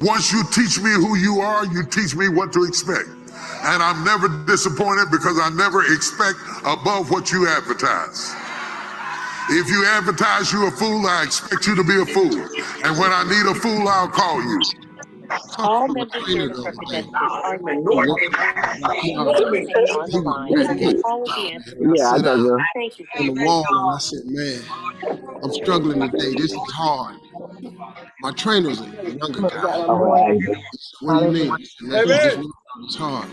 Once you teach me who you are, you teach me what to expect. And I'm never disappointed because I never expect above what you advertise. If you advertise you a fool, I expect you to be a fool. And when I need a fool, I'll call you. All members here to represent this argument on the line, and your call will be answered. Yeah, I know. Thank you. On the wall, and I said, man, I'm struggling today. This is hard. My trainer's a younger guy. What do you mean? I said, man, it's hard.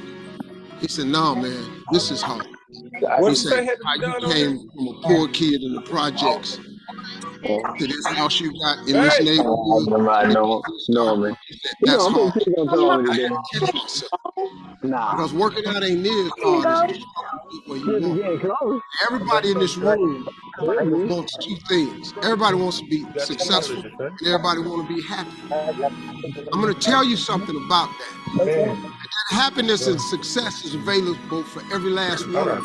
He said, no, man, this is hard. He said, how you came from a poor kid in the projects to this house you got in this neighborhood. No, man. That's hard. I had to catch myself. Because working out ain't near as hard as where you want. Everybody in this room wants two things. Everybody wants to be successful, and everybody wants to be happy. I'm going to tell you something about that. That happiness and success is available for every last one. But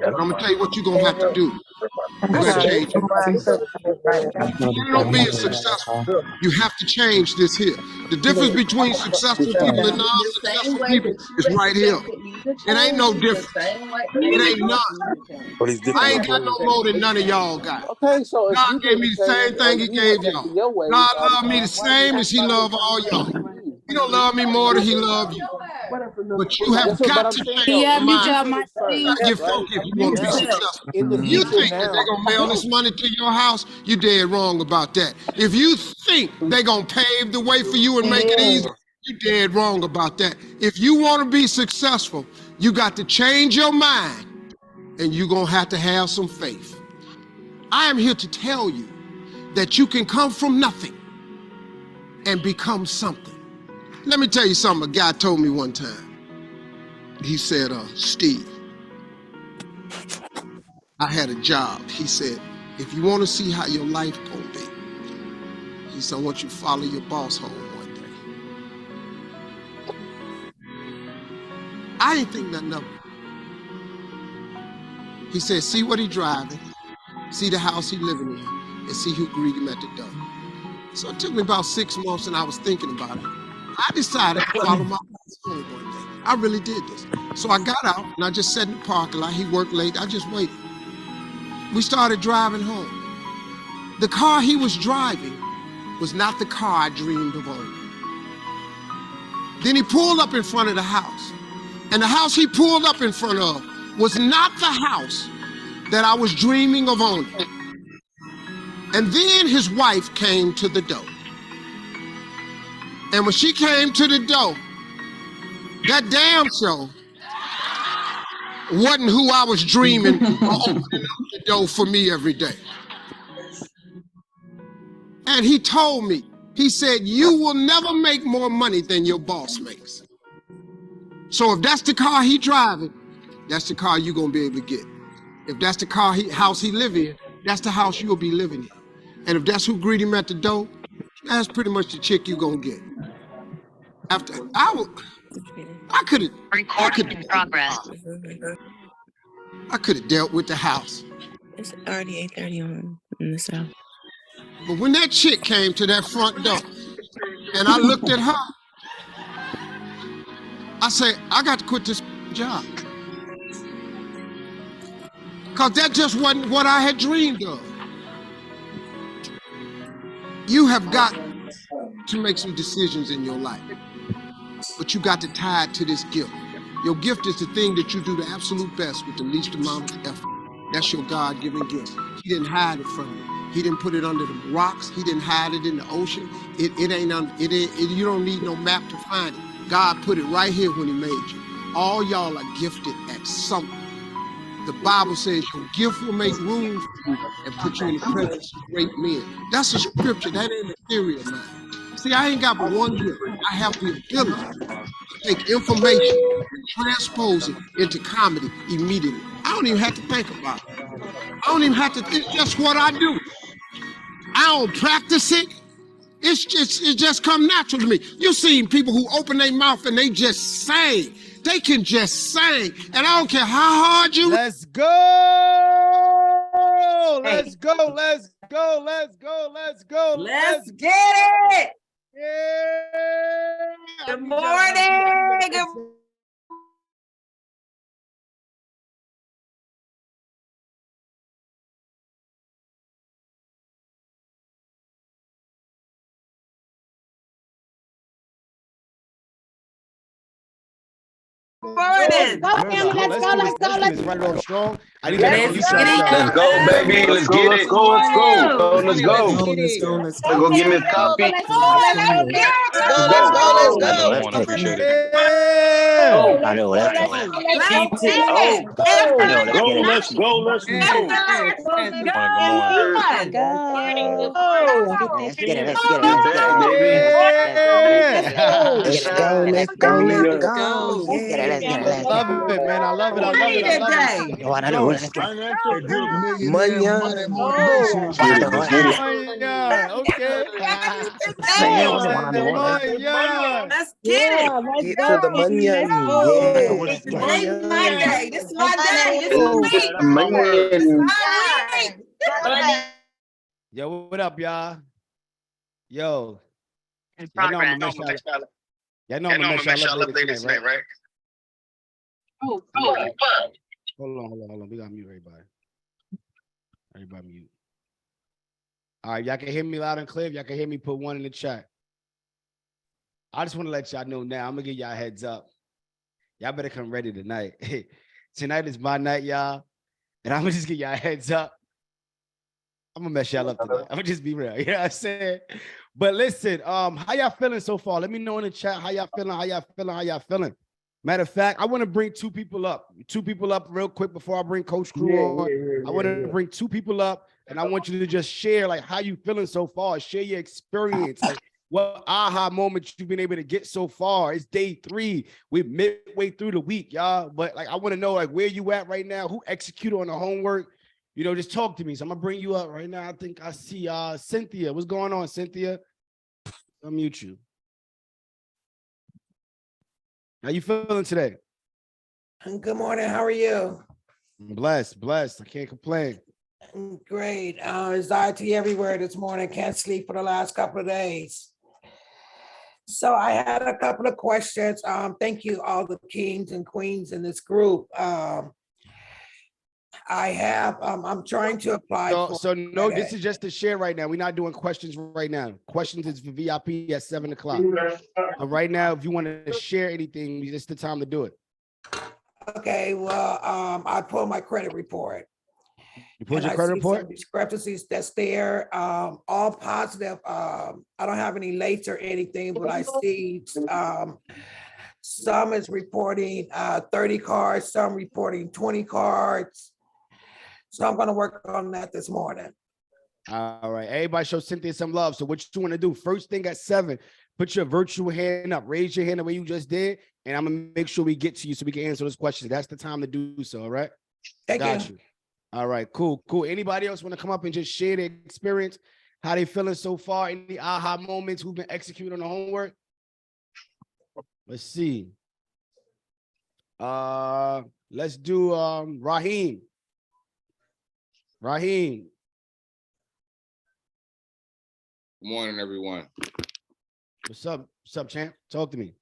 I'm going to tell you what you're going to have to do. You got to change it. If you don't be successful, you have to change this here. The difference between successful people and non-successful people is right here. It ain't no difference. It ain't none. I ain't got no more than none of y'all got. Okay, so God gave me the same thing he gave y'all. God loved me the same as he loved all y'all. He don't love me more than he loved you. But you have got to change your mind. You got to get focused if you want to be successful. If you think that they're going to mail this money to your house, you're dead wrong about that. If you think they're going to pave the way for you and make it easy, you're dead wrong about that. If you want to be successful, you got to change your mind, and you're going to have some faith. I am here to tell you that you can come from nothing and become something. Let me tell you something a guy told me one time. He said, Steve, I had a job. He said, if you want to see how your life gonna be, he said, I want you to follow your boss home one day. I didn't think nothing of it. He said, see what he driving, see the house he living in, and see who greet him at the door. So it took me about 6 months, and I was thinking about it. I decided to follow my boss home one day. I really did this. So I got out, and I just sat in the parking lot. He worked late. I just waited. We started driving home. The car he was driving was not the car I dreamed of owning. Then he pulled up in front of the house. And the house he pulled up in front of was not the house that I was dreaming of owning. And then his wife came to the door. And when she came to the door, that damn show wasn't who I was dreaming of opening up the door for me every day. And he told me, he said, you will never make more money than your boss makes. So if that's the car he driving, that's the car you're gonna be able to get. If that's the house he live in, that's the house you'll be living in. And if that's who greet him at the door, that's pretty much the chick you're gonna get. After I could have dealt with the house. It's already 8:30 in the south. But when that chick came to that front door and I looked at her, I said, I got to quit this job. Because that just wasn't what I had dreamed of. You have got to make some decisions in your life. But you got to tie it to this gift. Your gift is the thing that you do the absolute best with the least amount of effort. That's your God-given gift. He didn't hide it from you. He didn't put it under the rocks. He didn't hide it in the ocean. You don't need no map to find it. God put it right here when he made you. All y'all are gifted at something. The Bible says your gift will make room for you and put you in the presence of great men. That's a scripture. That ain't a theory of mine. See, I ain't got but one gift. I have the ability to take information and transpose it into comedy immediately. I don't even have to think about it. I don't even have to think. It's just what I do. I don't practice it. It just come natural to me. You seen people who open their mouth and they just sing. They can just sing. And I don't care how hard you... Let's go! Let's go! Let's go! Let's go! Let's go! Let's get it! Yeah. Good morning. Good morning. Let's go. Let's right on strong. I need Let's to mute get it. y'all. Let's go, baby. Let's get it. Let's Let's go. get it. Let's go get me a copy. Let's go. Let's go. I know, I appreciate it. Yeah. I know, let's go. Let's get it. I know, let's get it. Let's go. Let's go. Good morning, good morning. Yes. Go. Let's get it, let's get it, Get let's get that, it. baby. Let's go, let's go, let's Yes. go. Let's get it, let's get it, let's Love get it. it, man. I love it. I love it. I love it. Yo, I know, let's get it. Financial freedom. Millionaire money motivation. I know, Let's get it. Manya. Okay. Say it, I know, Manya. Let's get it. Get to the money, yeah. It's today my day. This is my day. This is my Get week. the money. This is my week. Yo, what up, y'all? Yo. Y'all know I'm gonna mess y'all up later tonight, right? Oh, Hold on. We gotta mute everybody. Everybody mute. All right, y'all can hear me loud and clear. If y'all can hear me, put one in the chat. I just want to let y'all know now. I'm gonna give y'all a heads up. Y'all better come ready tonight. Tonight is my night, y'all. And I'm gonna just give y'all a heads up. I'm gonna mess y'all up tonight. I'm gonna just be real. You know what I'm saying? But listen, how y'all feeling so far? Let me know in the chat how y'all feeling. Matter of fact, I want to bring two people up real quick before I bring Coach Crew on. I want to bring two people up, and I want you to just share like how you feeling so far. Share your experience, like what aha moments you've been able to get so far. It's day 3. We're midway through the week, y'all. But like I want to know like where you at right now, who executed on the homework. You know, just talk to me. So I'm gonna bring you up right now. I think I see Cynthia. What's going on, Cynthia? I'll mute you. How you feeling today? Good morning. How are you? Blessed. I can't complain. Great. Anxiety everywhere this morning. Can't sleep for the last couple of days. So I had a couple of questions. Thank you, all the kings and queens in this group. I'm trying to apply. So no, this is just to share right now. We're not doing questions right now. Questions is for VIP at 7 o'clock. Right now, if you want to share anything, it's the time to do it. Okay, well, I pulled my credit report. You pulled and your credit I see report? some discrepancies that's there, all positive. I don't have any lates or anything, but I see some is reporting 30 cards, some reporting 20 cards. So I'm going to work on that this morning. All right. Everybody show Cynthia some love. So what you want to do? First thing at 7, put your virtual hand up. Raise your hand the way you just did. And I'm going to make sure we get to you so we can answer those questions. That's the time to do so. All right. Thank you. All right. Cool. Anybody else want to come up and just share their experience? How they feeling so far? Any aha moments? Who've been executing on the homework? Let's see. Let's do Raheem. Good morning, everyone. What's up, champ? Talk to me.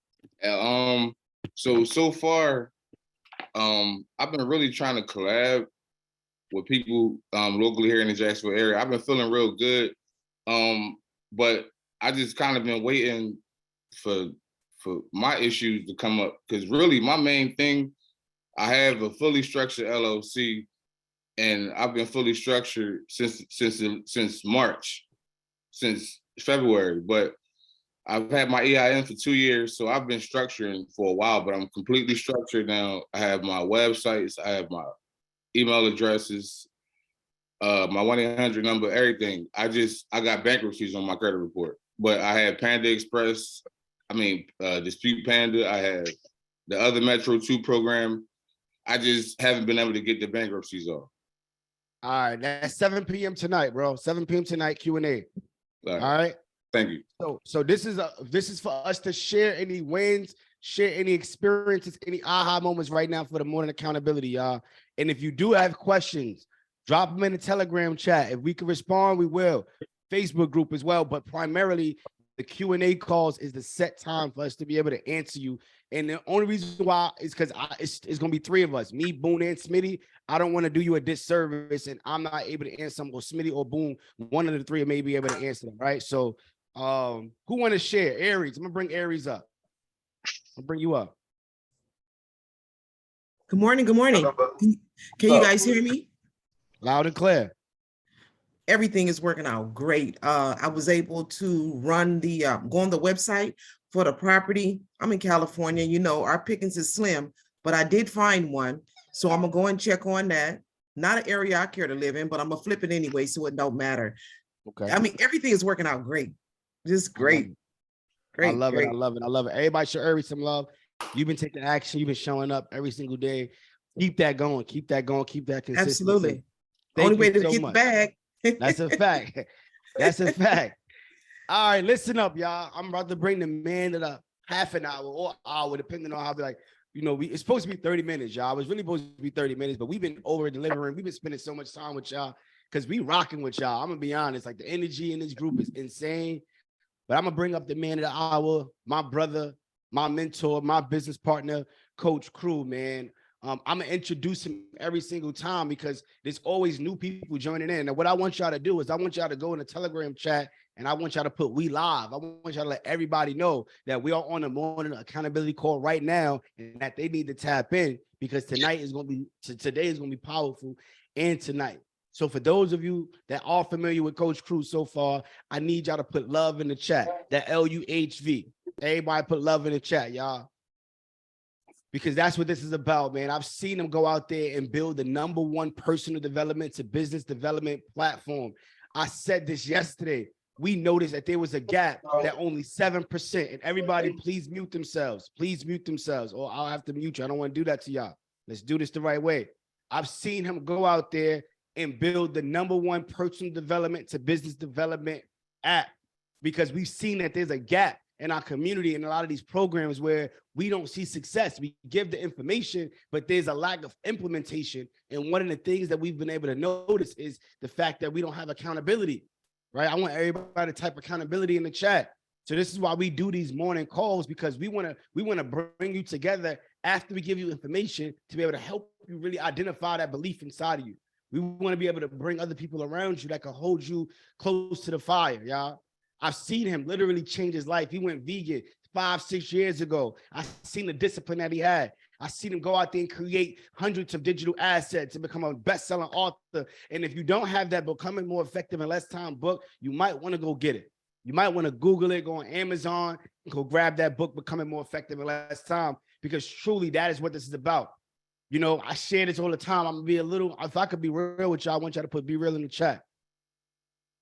So far, I've been really trying to collab with people locally here in the Jacksonville area. I've been feeling real good, but I just kind of been waiting for my issues to come up, because really my main thing, I have a fully structured LLC. And I've been fully structured since March, since February. But I've had my EIN for 2 years, so I've been structuring for a while. But I'm completely structured now. I have my websites, I have my email addresses, my 1-800 number, everything. I got bankruptcies on my credit report. But I had Panda Express, Dispute Panda. I have the other Metro 2 program. I just haven't been able to get the bankruptcies off. All right, that's 7 p.m. tonight, bro. 7 p.m. tonight, Q&A. All right. Thank you. So this is for us to share any wins, share any experiences, any aha moments right now for the morning accountability, y'all. And if you do have questions, drop them in the Telegram chat. If we can respond, we will. Facebook group as well, but primarily The Q&A calls is the set time for us to be able to answer you. And the only reason why is because it's going to be 3 of us, me, Boone, and Smitty. I don't want to do you a disservice and I'm not able to answer them, or Smitty or Boone, one of the 3 may be able to answer them, right? So who want to share? Aries, I'm going to bring Aries up. I'll bring you up. Good morning. Good morning. Can you guys hear me? Loud and clear. Everything is working out great. I was able to run the go on the website for the property. I'm in California. You know, our pickings is slim, but I did find one. So I'm gonna go and check on that. Not an area I care to live in, but I'm gonna flip it anyway, so it don't matter. Okay. I mean, everything is working out great. Just great. Great. I love great. it. I love it. I love it. Everybody show Aries some love. You've been taking action. You've been showing up every single day. Keep that going. Keep that going. Keep that consistency. Absolutely. Thank Only way you to so get much. the bag. That's a fact. That's a fact. All right, listen up, y'all. I'm about to bring the man of the half an hour or hour, depending on how like, you know, it's supposed to be 30 minutes, y'all. It's really supposed to be 30 minutes, but we've been over delivering. We've been spending so much time with y'all because we rocking with y'all. I'm gonna be honest, like the energy in this group is insane. But I'm gonna bring up the man of the hour, my brother, my mentor, my business partner, Coach Crew, man. I'm gonna introduce him every single time because there's always new people joining in. And what I want y'all to do is I want y'all to go in the Telegram chat and I want y'all to put "we live." I want y'all to let everybody know that we are on the morning accountability call right now and that they need to tap in because today is gonna be powerful and tonight. So for those of you that are familiar with Coach Crew so far, I need y'all to put love in the chat. That LUHV. Everybody put love in the chat, y'all. Because that's what this is about, man. I've seen them go out there and build the #1 personal development to business development platform. I said this yesterday. We noticed that there was a gap that only 7%. And everybody, please mute themselves. Please mute themselves. Or I'll have to mute you. I don't want to do that to y'all. Let's do this the right way. I've seen him go out there and build the #1 personal development to business development app because we've seen that there's a gap in our community and a lot of these programs where we don't see success. We give the information, but there's a lack of implementation. And one of the things that we've been able to notice is the fact that we don't have accountability, right? I want everybody to type accountability in the chat. So this is why we do these morning calls because we want to bring you together after we give you information to be able to help you really identify that belief inside of you. We want to be able to bring other people around you that can hold you close to the fire, y'all. I've seen him literally change his life. He went vegan 5-6 years ago. I've seen the discipline that he had. I've seen him go out there and create hundreds of digital assets and become a best-selling author. And if you don't have that Becoming More Effective in Less Time book, you might want to go get it. You might want to Google it, go on Amazon, and go grab that book, Becoming More Effective in Less Time, because truly that is what this is about. You know, I share this all the time. I'm gonna be if I could be real with y'all, I want y'all to put "be real" in the chat.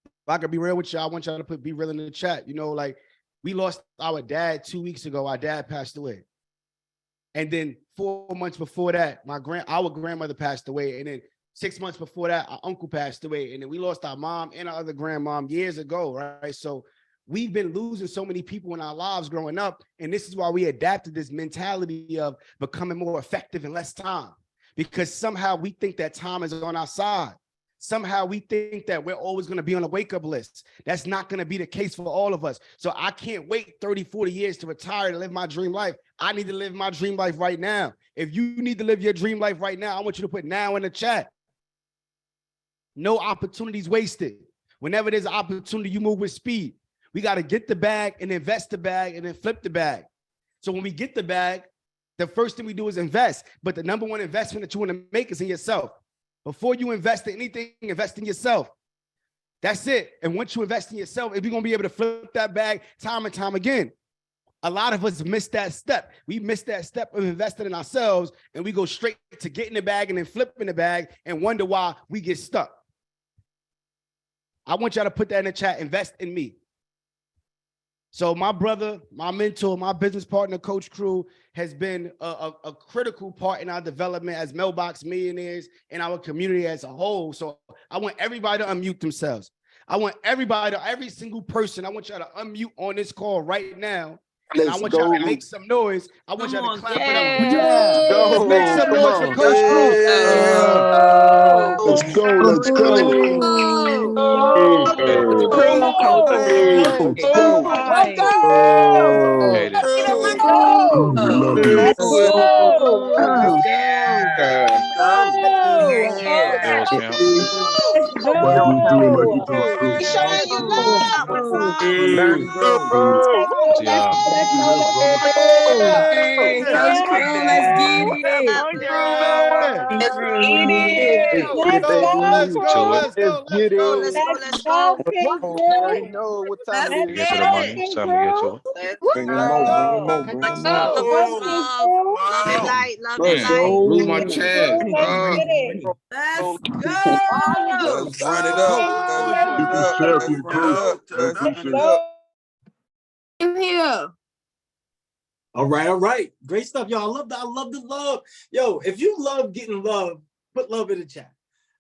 If I could be real with y'all, I want y'all to put "be real" in the chat. You know, like we lost our dad 2 weeks ago. Our dad passed away. And then 4 months before that, our grandmother passed away. And then 6 months before that, our uncle passed away. And then we lost our mom and our other grandmom years ago, right? So we've been losing so many people in our lives growing up. And this is why we adapted this mentality of becoming more effective in less time. Because somehow we think that time is on our side. Somehow we think that we're always going to be on a wake-up list. That's not going to be the case for all of us. So I can't wait 30, 40 years to retire to live my dream life. I need to live my dream life right now. If you need to live your dream life right now, I want you to put "now" in the chat. No opportunities wasted. Whenever there's an opportunity, you move with speed. We got to get the bag and invest the bag and then flip the bag. So when we get the bag, the first thing we do is invest. But the #1 investment that you want to make is in yourself. Before you invest in anything, invest in yourself. That's it. And once you invest in yourself, if you're going to be able to flip that bag time and time again, a lot of us miss that step. We miss that step of investing in ourselves, and we go straight to getting the bag and then flipping the bag and wonder why we get stuck. I want y'all to put that in the chat. Invest in me. So my brother, my mentor, my business partner, Coach Crew, has been a critical part in our development as Mailbox Millionaires and our community as a whole. So I want everybody to unmute themselves. I want everybody, every single person, I want y'all to unmute on this call right now. And I want y'all to make some noise. I want y'all to clap it up. Let's make some noise for Coach Crew. Let's go. Let's go. Approval coach. Let's go. Let's Right. go. Let's Love you, go. love you. Let's go. Let's go. Bills count. Let's Like we do it, like we go. do it. Do Be it. showing you Let's love. go. Let's go. To y'all. Let's Yeah, brother. go. Hey, Let's Coach Crow, let's get go. it. Let's Eat it. Let's Let's go. go. To it. Let's go. Let's go. Let's go, King. Know what time Let's To it is. get to the go, money. It's King time to get to Crew. it. Bring them out. Bring them out. Bring them Let's out. go, King Crew. Let's Man, blew my King chance. Crew, let's get it. All you do is Run it go, up. King Let's Crew. run it People's up. Let's champion, run it Crew. up. Let's Let's get run you. it up. All right, all right. Great stuff, y'all. I love the love. Yo, if you love getting love, put love in the chat.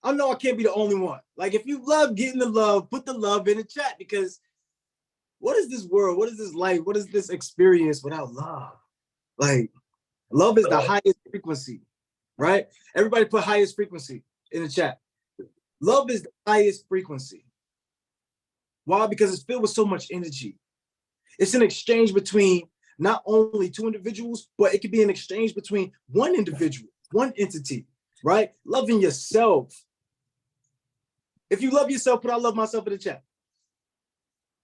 I know I can't be the only one. Like, if you love getting the love, put the love in the chat, because what is this world? What is this life? What is this experience without love? Like, love is the highest frequency, right? Everybody put highest frequency in the chat. Love is the highest frequency. Why? Because it's filled with so much energy. It's an exchange between not only two individuals, but it could be an exchange between one individual, one entity, right? Loving yourself. If you love yourself, put I love myself in the chat.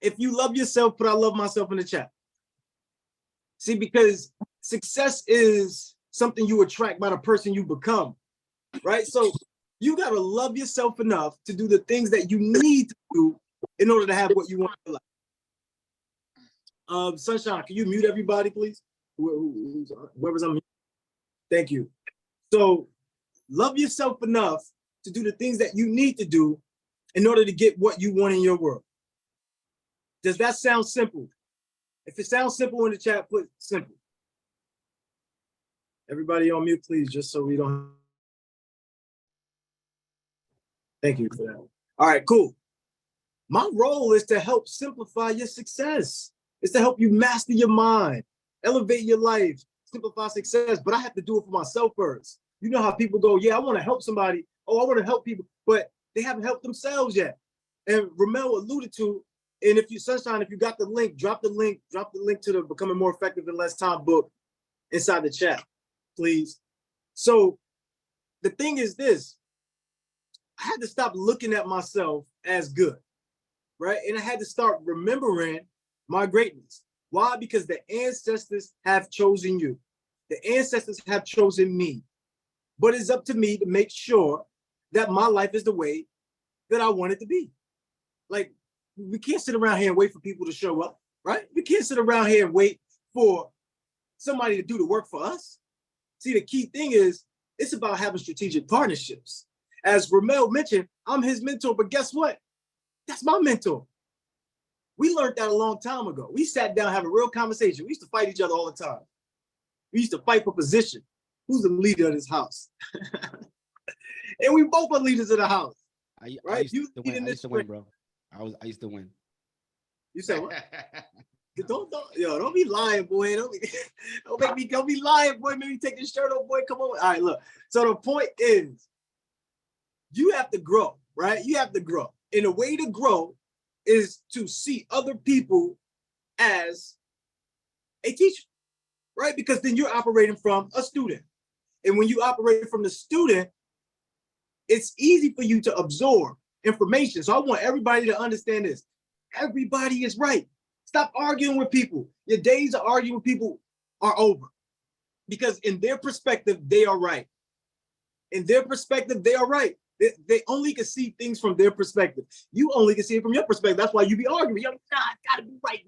If you love yourself, put I love myself in the chat. See, because success is something you attract by the person you become, right? So you got to love yourself enough to do the things that you need to do in order to have what you want in life. Sunshine, can you mute everybody, please? Whoever's on mute. Thank you. So love yourself enough to do the things that you need to do in order to get what you want in your world. Does that sound simple? If it sounds simple in the chat, put simple. Everybody on mute, please, just so we don't. Thank you for that. All right, cool. My role is to help simplify your success. It's to help you master your mind, elevate your life, simplify success. But I have to do it for myself first. You know how people go, yeah, I want to help somebody. Oh, I want to help people, but they haven't helped themselves yet. And Ramel alluded to, and if you, Sunshine, if you got the link, drop the link to the Becoming More Effective in Less Time book inside the chat, please. So the thing is this, I had to stop looking at myself as good, right? And I had to start remembering my greatness. Why? Because the ancestors have chosen you. The ancestors have chosen me. But it's up to me to make sure that my life is the way that I want it to be. Like, we can't sit around here and wait for people to show up, right? We can't sit around here and wait for somebody to do the work for us. See, the key thing is, it's about having strategic partnerships. As Ramel mentioned, I'm his mentor, but guess what? That's my mentor. We learned that a long time ago. We sat down, have a real conversation. We used to fight each other all the time. We used to fight for position. Who's the leader of this house? And we both are leaders of the house. I used to win, bro. I used to win. You said what? Don't be lying, boy. Don't be lying, boy. Maybe take this shirt off, boy. Come on. All right, look. So the point is, you have to grow, right? You have to grow. And the way to grow is to see other people as a teacher, right? Because then you're operating from a student. And when you operate from the student, it's easy for you to absorb information. So I want everybody to understand this. Everybody is right. Stop arguing with people. Your days of arguing with people are over. Because in their perspective, they are right. In their perspective, they are right. They only can see things from their perspective. You only can see it from your perspective. That's why you be arguing. You're like, nah, it's gotta be right.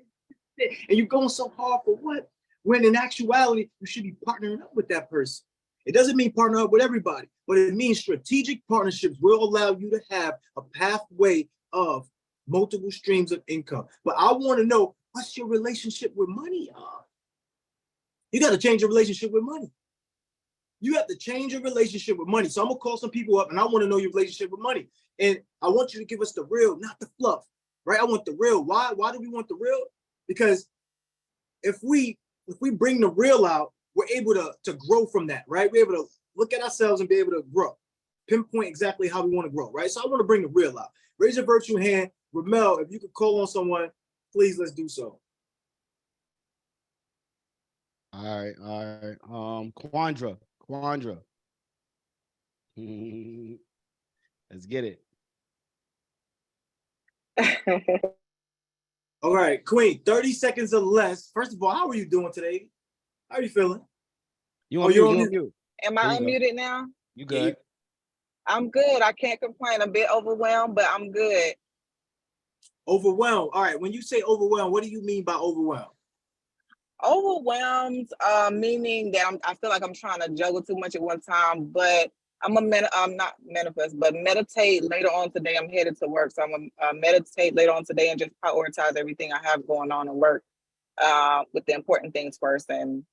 And you're going so hard for what? When in actuality, you should be partnering up with that person. It doesn't mean partner up with everybody, but it means strategic partnerships will allow you to have a pathway of multiple streams of income. But I want to know, what's your relationship with money? You got to change your relationship with money. You have to change your relationship with money. So I'm gonna call some people up and I want to know your relationship with money. And I want you to give us the real, not the fluff, right? I want the real. Why do we want the real? Because if we bring the real out, we're able to grow from that, right? We're able to look at ourselves and be able to grow. pinpoint exactly how we want to grow, right? So I want to bring the real out. Raise your virtual hand. Ramel, if you could call on someone, please let's do so. All right. Quandra. Let's get it. All right, Queen, 30 seconds or less. First of all, how are you doing today? How are you feeling? You're on mute. Am I unmuted now? You good. I'm good. I can't complain. I'm a bit overwhelmed, but I'm good. Overwhelmed. All right, when you say overwhelmed, what do you mean by overwhelmed? Overwhelmed, meaning that I feel like I'm trying to juggle too much at one time, but I'm not manifest, but meditate later on today. I'm headed to work, so I'm gonna meditate later on today and just prioritize everything I have going on at work with the important things first and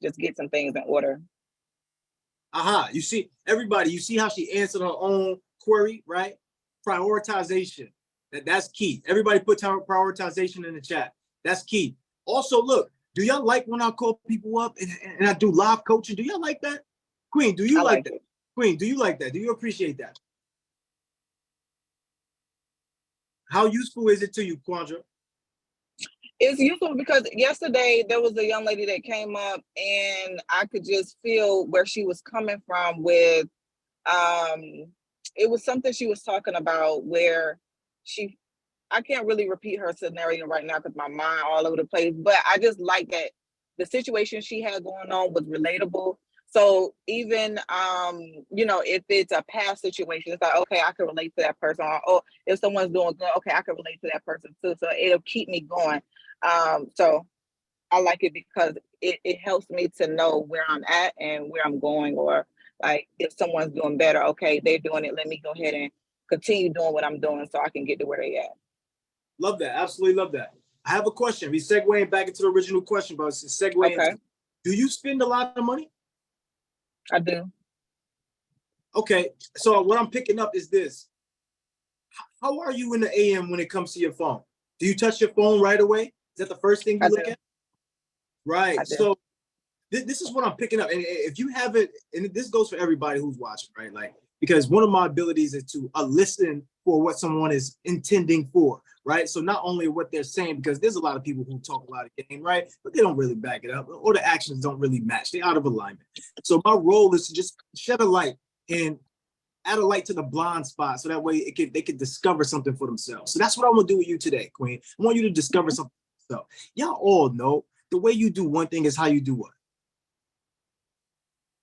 just get some things in order. You see, everybody, you see how she answered her own query, right? Prioritization. That's key. Everybody put prioritization in the chat. That's key. Also, look, do y'all like when I call people up and I do live coaching? Do y'all like that? Queen, do you like that? Queen, do you like that? Do you appreciate that? How useful is it to you, Quandra? It's useful because yesterday there was a young lady that came up and I could just feel where she was coming from with, it was something she was talking about where I can't really repeat her scenario right now because my mind all over the place, but I just like that the situation she had going on was relatable. So even, if it's a past situation, it's like, okay, I can relate to that person. Or if someone's doing good, okay, I can relate to that person too. So it'll keep me going. So I like it because it helps me to know where I'm at and where I'm going, or like if someone's doing better, okay, they're doing it. Let me go ahead and continue doing what I'm doing so I can get to where they at. Love that. Absolutely love that. I have a question. We segueing back into the original question, but it's a segue. Okay. Do you spend a lot of money? I do. Okay. So what I'm picking up is this. How are you in the AM when it comes to your phone? Do you touch your phone right away? Is that the first thing you look at? Right. So this is what I'm picking up. And if you haven't, and this goes for everybody who's watching, right? Like, because one of my abilities is to listen for what someone is intending for, right? So not only what they're saying, because there's a lot of people who talk a lot of game, right? But they don't really back it up, or the actions don't really match. They're out of alignment. So my role is to just shed a light and add a light to the blind spot, so that way they can discover something for themselves. So that's what I'm gonna do with you today, Queen. I want you to discover something for yourself. Y'all all know the way you do one thing is how you do what?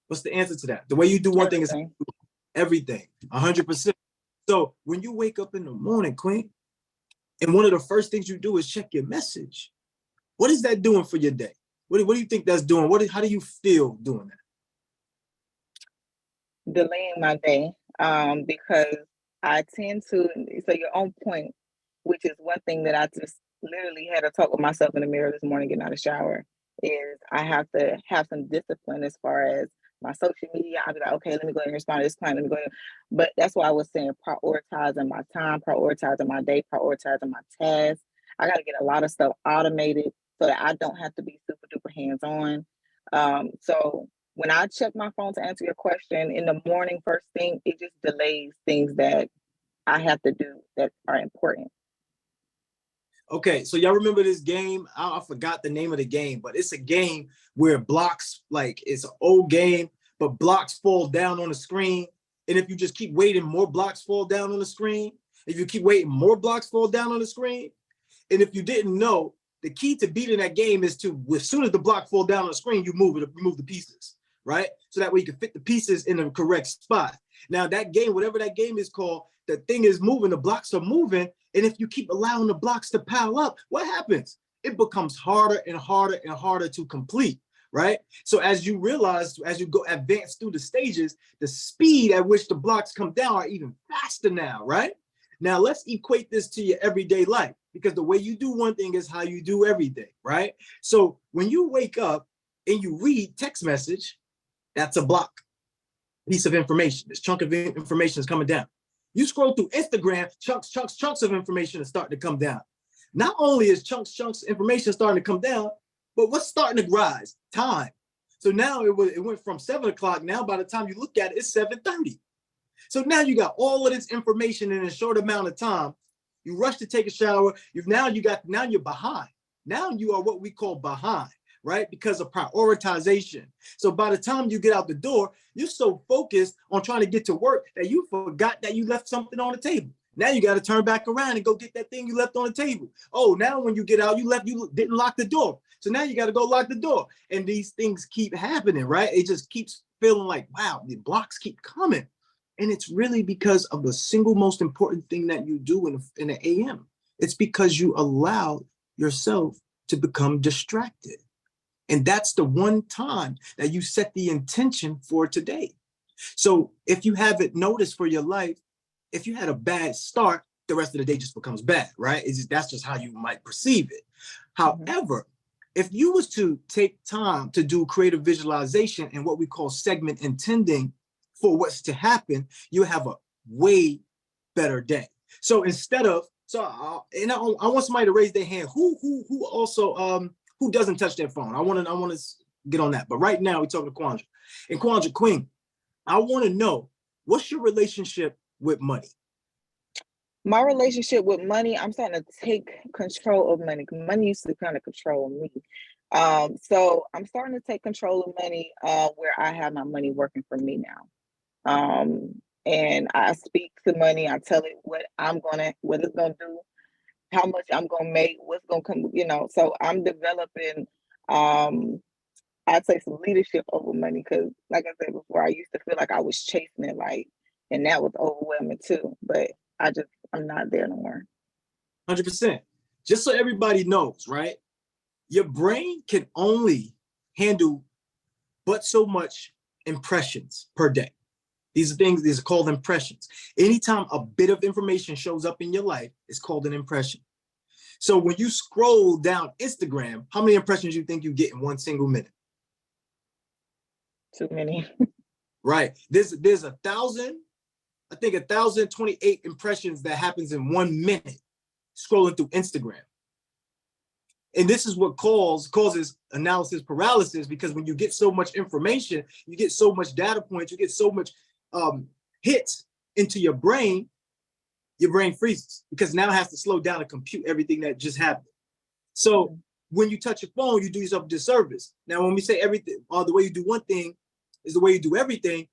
What's the answer to that? The way you do one thing is how you do everything, 100%. So when you wake up in the morning, Queen, and one of the first things you do is check your message, what is that doing for your day? What do you think that's doing? How do you feel doing that? Delaying my day, because I tend to, so you're on point, which is one thing that I just literally had to talk with myself in the mirror this morning getting out of the shower, is I have to have some discipline as far as my social media. I'll be like, okay, let me go ahead and respond to this client. Let me go ahead. But that's why I was saying prioritizing my time, prioritizing my day, prioritizing my tasks. I got to get a lot of stuff automated so that I don't have to be super duper hands-on. So when I check my phone to answer your question in the morning, first thing, it just delays things that I have to do that are important. Okay, so y'all remember this game? I forgot the name of the game, but it's a game where blocks, like it's an old game, but blocks fall down on the screen. And if you just keep waiting, more blocks fall down on the screen. If you keep waiting, more blocks fall down on the screen. And if you didn't know, the key to beating that game is to, as soon as the block fall down on the screen, you move the pieces, right? So that way you can fit the pieces in the correct spot. Now that game, whatever that game is called, the thing is moving, the blocks are moving. And if you keep allowing the blocks to pile up, what happens? It becomes harder and harder and harder to complete, right? So as you realize, as you go advance through the stages, the speed at which the blocks come down are even faster now, right? Now let's equate this to your everyday life, because the way you do one thing is how you do everything, right? So when you wake up and you read text message, that's a block, piece of information. This chunk of information is coming down. You scroll through Instagram, chunks of information are starting to come down. Not only is chunks information starting to come down, but what's starting to rise? Time. So now it went from 7 o'clock. Now by the time you look at it, it's 7:30. So now you got all of this information in a short amount of time. You rush to take a shower. Now you're behind. Now you are what we call behind, right? Because of prioritization. So by the time you get out the door, you're so focused on trying to get to work that you forgot that you left something on the table. Now you got to turn back around and go get that thing you left on the table. Oh, now when you get out, you didn't lock the door. So now you got to go lock the door. And these things keep happening, right? It just keeps feeling like, wow, the blocks keep coming. And it's really because of the single most important thing that you do in an AM. It's because you allow yourself to become distracted. And that's the one time that you set the intention for today. So if you haven't noticed for your life, if you had a bad start, the rest of the day just becomes bad, right? That's just how you might perceive it. However, if you was to take time to do creative visualization and what we call segment intending for what's to happen, you have a way better day. So instead of, I want somebody to raise their hand. Who also who doesn't touch their phone? I want to get on that. But right now we're talking to Quandra. And Quandra Queen, I want to know, what's your relationship with money? My relationship with money, I'm starting to take control of money. Money used to kind of control me. So I'm starting to take control of money where I have my money working for me now. And I speak to money. I tell it what it's gonna do, how much I'm gonna make, what's gonna come, so I'm developing I'd say some leadership over money, because like I said before, I used to feel like I was chasing it, and that was overwhelming too. But I'm not there no more. 100%. Just so everybody knows, right? Your brain can only handle but so much impressions per day. These are called impressions. Anytime a bit of information shows up in your life, it's called an impression. So when you scroll down Instagram, how many impressions you think you get in one single minute? Too many. Right. There's 1,028 impressions that happens in 1 minute scrolling through Instagram. And this is what causes analysis paralysis, because when you get so much information, you get so much data points, you get so much hits into your brain freezes, because now it has to slow down and compute everything that just happened. So when you touch your phone, you do yourself a disservice. Now, when we say everything, the way you do one thing is the way you do everything,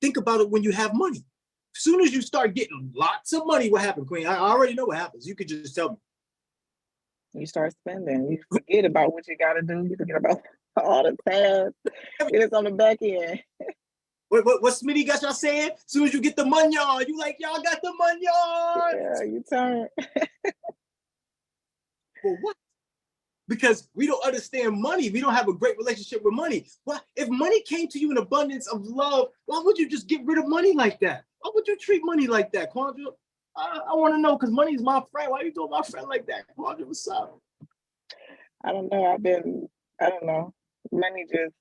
think about it when you have money. As soon as you start getting lots of money, what happens, Queen? I already know what happens. You could just tell me. You start spending. You forget about what you got to do. You forget about all the tasks. It's on the back end. What Smitty got y'all saying? As soon as you get the money, you like, y'all got the money. Yeah, you turn. For what? Because we don't understand money. We don't have a great relationship with money. Well, if money came to you in abundance of love, why would you just get rid of money like that? Why would you treat money like that, Quandra? I want to know, because money is my friend. Why are you doing my friend like that? Quandra, what's up? I don't know. I don't know. Money just,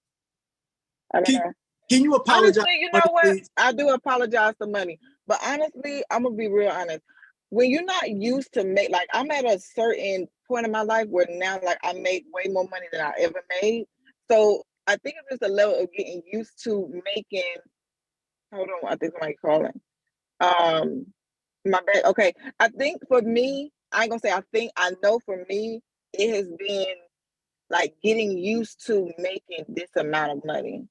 I don't know. Can you apologize? Honestly, you know what? I do apologize to money. But honestly, I'm going to be real honest. When you're not used to I'm at a certain point in my life where now, I make way more money than I ever made. So I think it's just a level of getting used to making, hold on, I think somebody calling. My bad. Okay. I think for me, I ain't gonna say I know for me, it has been getting used to making this amount of money.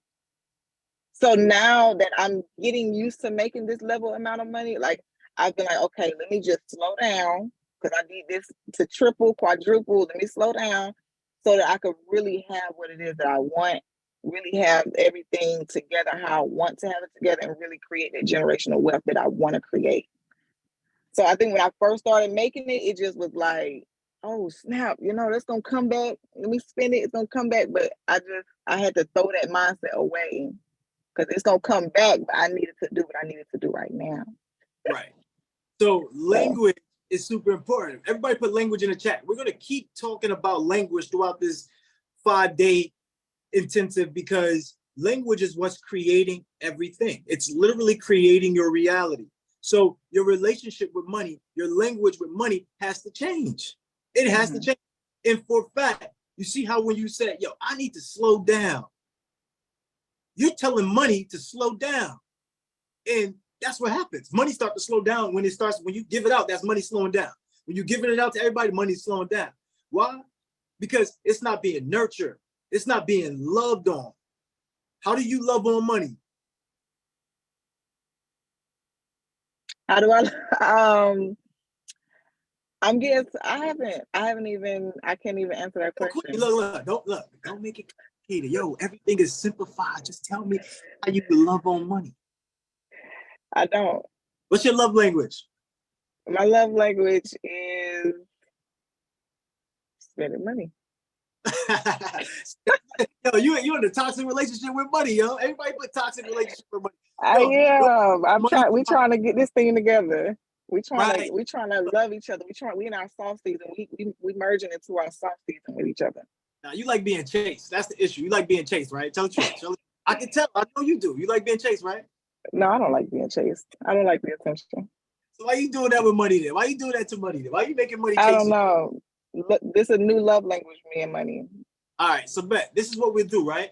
So now that I'm getting used to making this level amount of money, I've been okay, let me just slow down, because I need this to triple, quadruple. Let me slow down so that I could really have what it is that I want, really have everything together how I want to have it together, and really create that generational wealth that I want to create. So I think when I first started making it, it just was oh snap, that's gonna come back. Let me spend it, it's gonna come back. But I had to throw that mindset away, because it's gonna come back, but I needed to do what I needed to do right now. Right. So language is super important. Everybody put language in the chat. We're gonna keep talking about language throughout this 5-day intensive, because language is what's creating everything. It's literally creating your reality. So your relationship with money, your language with money has to change. It has to change. And for a fact, you see how when you said, yo, I need to slow down, you're telling money to slow down. And That's what happens. Money starts to slow down when you give it out, that's money slowing down. When you're giving it out to everybody, money's slowing down. Why? Because it's not being nurtured. It's not being loved on. How do you love on money? How do I I can't even answer that question. Don't make it complicated. Yo, everything is simplified. Just tell me how you love on money. I don't. What's your love language? My love language is spending money. Yo, you in a toxic relationship with money, yo. Everybody put toxic relationship with money. I am. We're trying to get this thing together. We trying to love each other. We in our soft season. We merging into our soft season with each other. Now you like being chased. That's the issue. You like being chased, right? Tell the truth. I can tell. I know you do. You like being chased, right? No, I don't like being chased. I don't like the attention. So why you doing that with money then? Why you doing that to money then? Why you making money chase I don't know. Look, this is a new love language, me and money. All right, so bet this is what we'll do, right?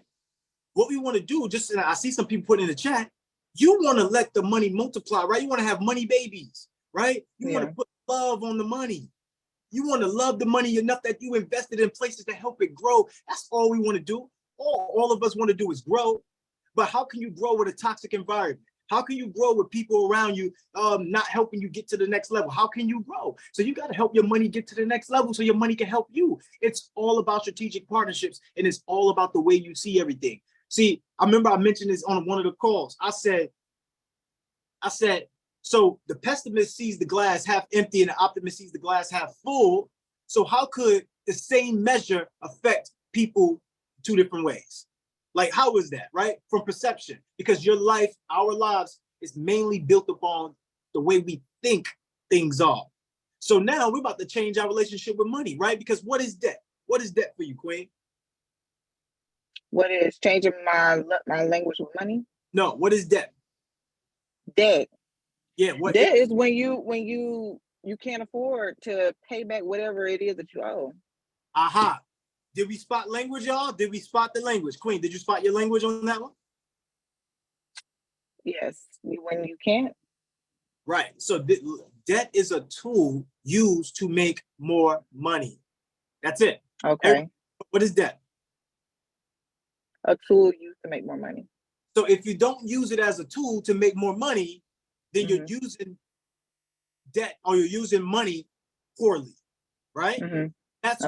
What we want to do, I see some people put in the chat, you want to let the money multiply, right? You want to have money babies, right? You want to put love on the money. You want to love the money enough that you invested in places to help it grow. That's all we want to do. All of us want to do is grow. But how can you grow with a toxic environment? How can you grow with people around you not helping you get to the next level? How can you grow? So you got to help your money get to the next level so your money can help you. It's all about strategic partnerships, and it's all about the way you see everything. See, I remember I mentioned this on one of the calls. I said, so the pessimist sees the glass half empty and the optimist sees the glass half full. So how could the same measure affect people two different ways? Like, how is that, right? From perception, because your life, our lives is mainly built upon the way we think things are. So now we're about to change our relationship with money, right? Because what is debt? What is debt for you, Queen? What is changing my language with money? No, what is debt? Debt. Yeah, what debt is when you can't afford to pay back whatever it is that you owe. Aha. Did we spot language, y'all? Did we spot the language? Queen, did you spot your language on that one? Yes, when you can't. Right. So debt is a tool used to make more money. That's it. Okay. What is debt? A tool used to make more money. So if you don't use it as a tool to make more money, then you're using debt or you're using money poorly, right? That's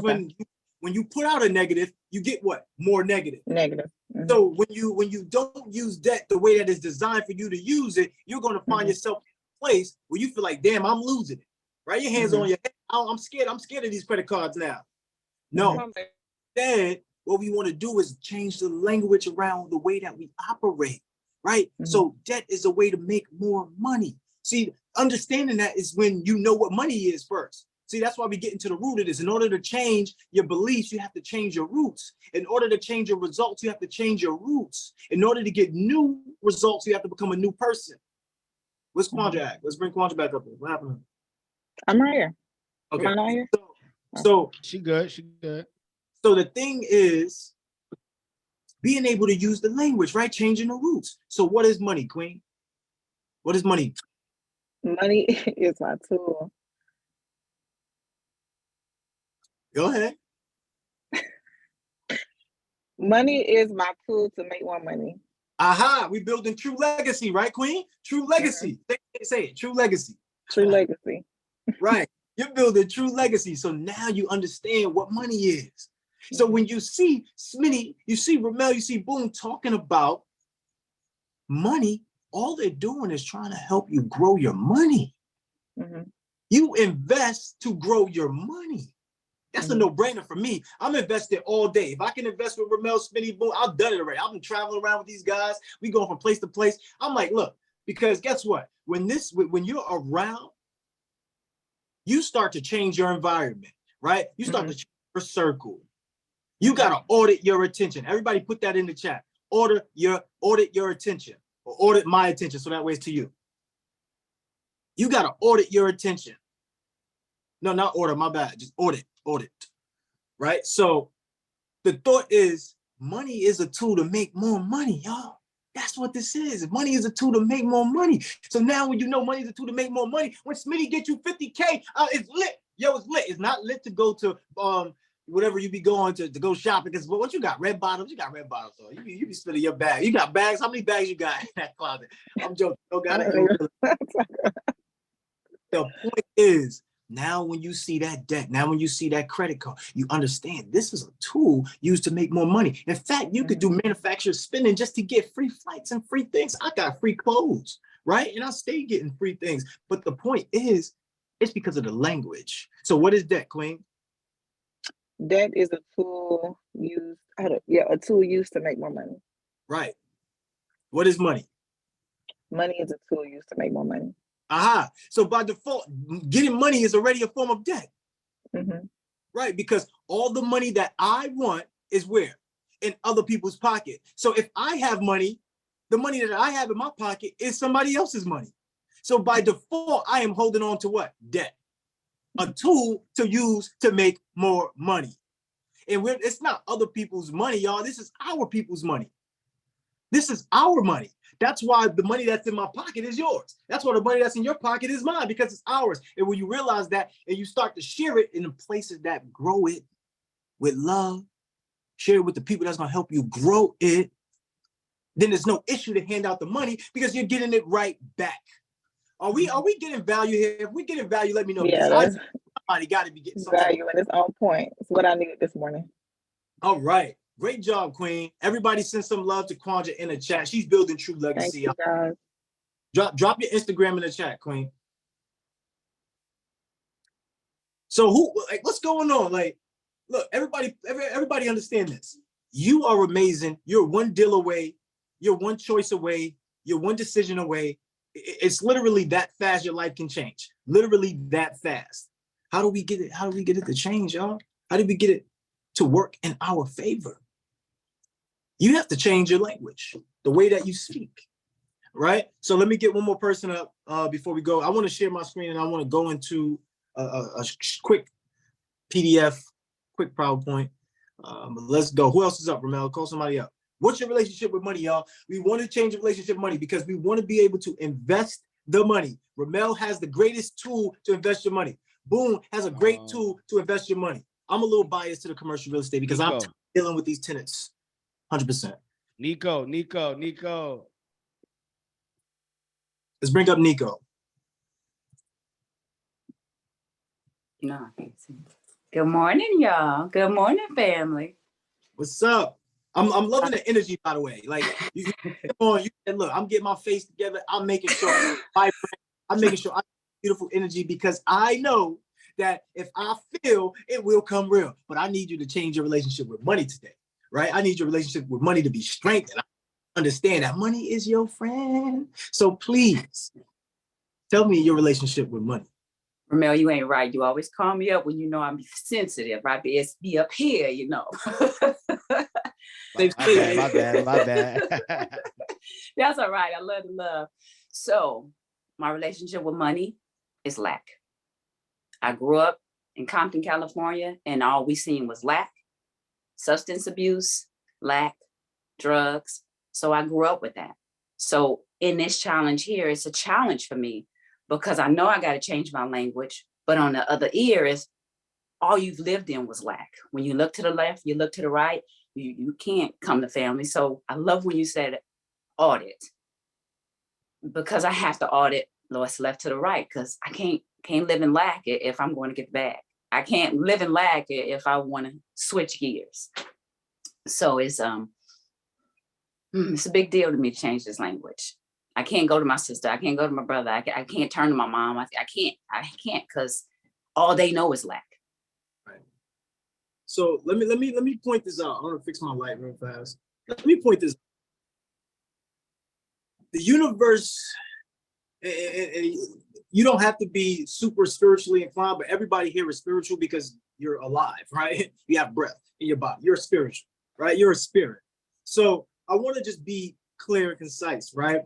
when you put out a negative, you get what? More negative. Negative. So when you don't use debt the way that is designed for you to use it, you're going to find yourself in a place where you feel like, damn, I'm losing it. Right? Your hands on your head. I'm scared of these credit cards now. No. Instead, what we want to do is change the language around the way that we operate. Right? So debt is a way to make more money. See, understanding that is when you know what money is first. See, that's why we get into the root of this. In order to change your beliefs, you have to change your roots. In order to change your results, you have to change your roots. In order to get new results, you have to become a new person. Where's Quandra at? Let's bring Quandra back up here. What happened? I'm right here. Okay. Am I not here? So she good. She good. So the thing is being able to use the language, right? Changing the roots. So what is money, Queen? What is money? Money is my tool. Go ahead. Money is my tool to make more money. Aha, we building true legacy, right, Queen? True legacy. Say it, true legacy. True legacy. Right. You're building true legacy. So now you understand what money is. So when you see Smitty, you see Ramel, you see Boone talking about money, all they're doing is trying to help you grow your money. You invest to grow your money. That's a no-brainer for me. I'm invested all day. If I can invest with Ramel, Smitty, Boone, I've done it already. I've been traveling around with these guys. We go from place to place. I'm like, look, because guess what? When you're around, you start to change your environment, right? You start to change your circle. You got to audit your attention. Everybody put that in the chat. Audit your attention, or audit my attention, so that way it's to you. You got to audit your attention. No, not order, my bad. Just audit, right? So the thought is money is a tool to make more money, y'all. That's what this is. Money is a tool to make more money. So now when you know money is a tool to make more money, when Smitty get you 50K, it's lit. Yo, it's lit. It's not lit to go to whatever you be going to go shopping. Because what you got? Red bottoms? You got red bottoms. So you be spending your bag. You got bags. How many bags you got in that closet? I'm joking. You got it. The point is, now when you see that debt, now when you see that credit card, you understand this is a tool used to make more money. In fact, you could do manufacturer spending just to get free flights and free things. I got free clothes, right? And I stay getting free things. But the point is, it's because of the language. So what is debt, Queen? Debt is a tool used, a tool used to make more money. Right. What is money? Money is a tool used to make more money. Aha. So by default, getting money is already a form of debt. Mm-hmm. Right? Because all the money that I want is where? In other people's pocket. So if I have money, the money that I have in my pocket is somebody else's money. So by default, I am holding on to what? Debt. A tool to use to make more money. And it's not other people's money, y'all. This is our people's money. This is our money. That's why the money that's in my pocket is yours. That's why the money that's in your pocket is mine, because it's ours. And when you realize that and you start to share it in the places that grow it with love, share it with the people that's going to help you grow it, then there's no issue to hand out the money because you're getting it right back. Are we getting value here? If we're getting value, let me know. Yeah, somebody got to be getting some value, and it's on point. It's what I needed this morning. All right. Great job, Queen. Everybody send some love to Kwanja in the chat. She's building true legacy. Thank you, guys. Drop your Instagram in the chat, Queen. So what's going on? Look, everybody understand this. You are amazing. You're one deal away. You're one choice away. You're one decision away. It's literally that fast your life can change. Literally that fast. How do we get it? How do we get it to change, y'all? How do we get it to work in our favor? You have to change your language, the way that you speak, right? So let me get one more person up before we go. I want to share my screen and I want to go into a quick PDF, quick PowerPoint. Let's go. Who else is up, Ramel? Call somebody up. What's your relationship with money, y'all? We want to change the relationship with money because we want to be able to invest the money. Ramel has the greatest tool to invest your money. Boone has a great tool to invest your money. I'm a little biased to the commercial real estate because I'm dealing with these tenants. 100%. Nico. Let's bring up Nico. No, I can't see. Good morning, y'all. Good morning, family. What's up? I'm loving the energy, by the way. Like you said, look, I'm getting my face together. I'm making sure I'm making sure I have beautiful energy because I know that if I feel it will come real. But I need you to change your relationship with money today. Right? I need your relationship with money to be strengthened. I understand that money is your friend. So please tell me your relationship with money. Ramel, you ain't right. You always call me up when you know I'm sensitive. I be up here, you know. My bad. That's all right. I love the love. So my relationship with money is lack. I grew up in Compton, California, and all we seen was lack. Substance abuse, lack, drugs. So I grew up with that. So in this challenge here, it's a challenge for me because I know I got to change my language, but on the other ear is all you've lived in was lack. When you look to the left, you look to the right, you can't come to family. So I love when you said audit because I have to audit what's left to the right because I can't live in lack if I'm going to get back. I can't live in lack if I want to switch gears. So it's a big deal to me to change this language. I can't go to my sister. I can't go to my brother. I can't turn to my mom. I can't because all they know is lack. Right. So let me point this out. I want to fix my light real fast. Let me point this out. The universe, and you don't have to be super spiritually inclined, but everybody here is spiritual because you're alive, right? You have breath in your body. You're spiritual, right? You're a spirit. So I want to just be clear and concise, right?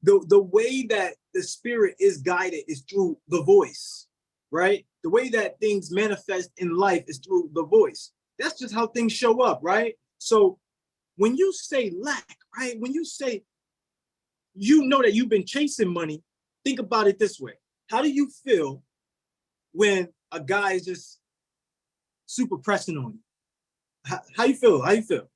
The way that the spirit is guided is through the voice, right? The way that things manifest in life is through the voice. That's just how things show up, right? So when you say lack, right? When you say you know that you've been chasing money, think about it this way. How do you feel when a guy is just super pressing on you? How you feel? How you feel?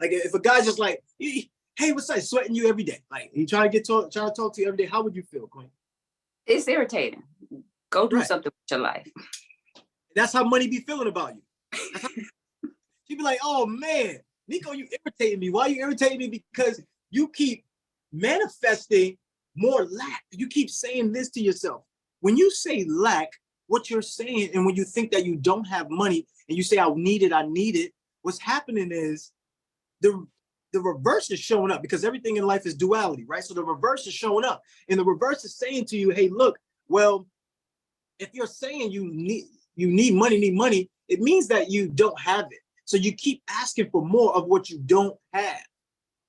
Like if a guy's just like, hey, what's up? Sweating you every day. Like he trying to talk to you every day. How would you feel, Queen? It's irritating. Go do something with your life. That's how money be feeling about you. She'd be like, oh man, Nico, you irritating me. Why you irritating me? Because you keep manifesting more lack. You keep saying this to yourself. When you say lack, what you're saying, and when you think that you don't have money and you say, I need it, what's happening is the reverse is showing up, because everything in life is duality, right? So the reverse is showing up, and the reverse is saying to you, hey, look, well, if you're saying you need money, it means that you don't have it. So you keep asking for more of what you don't have,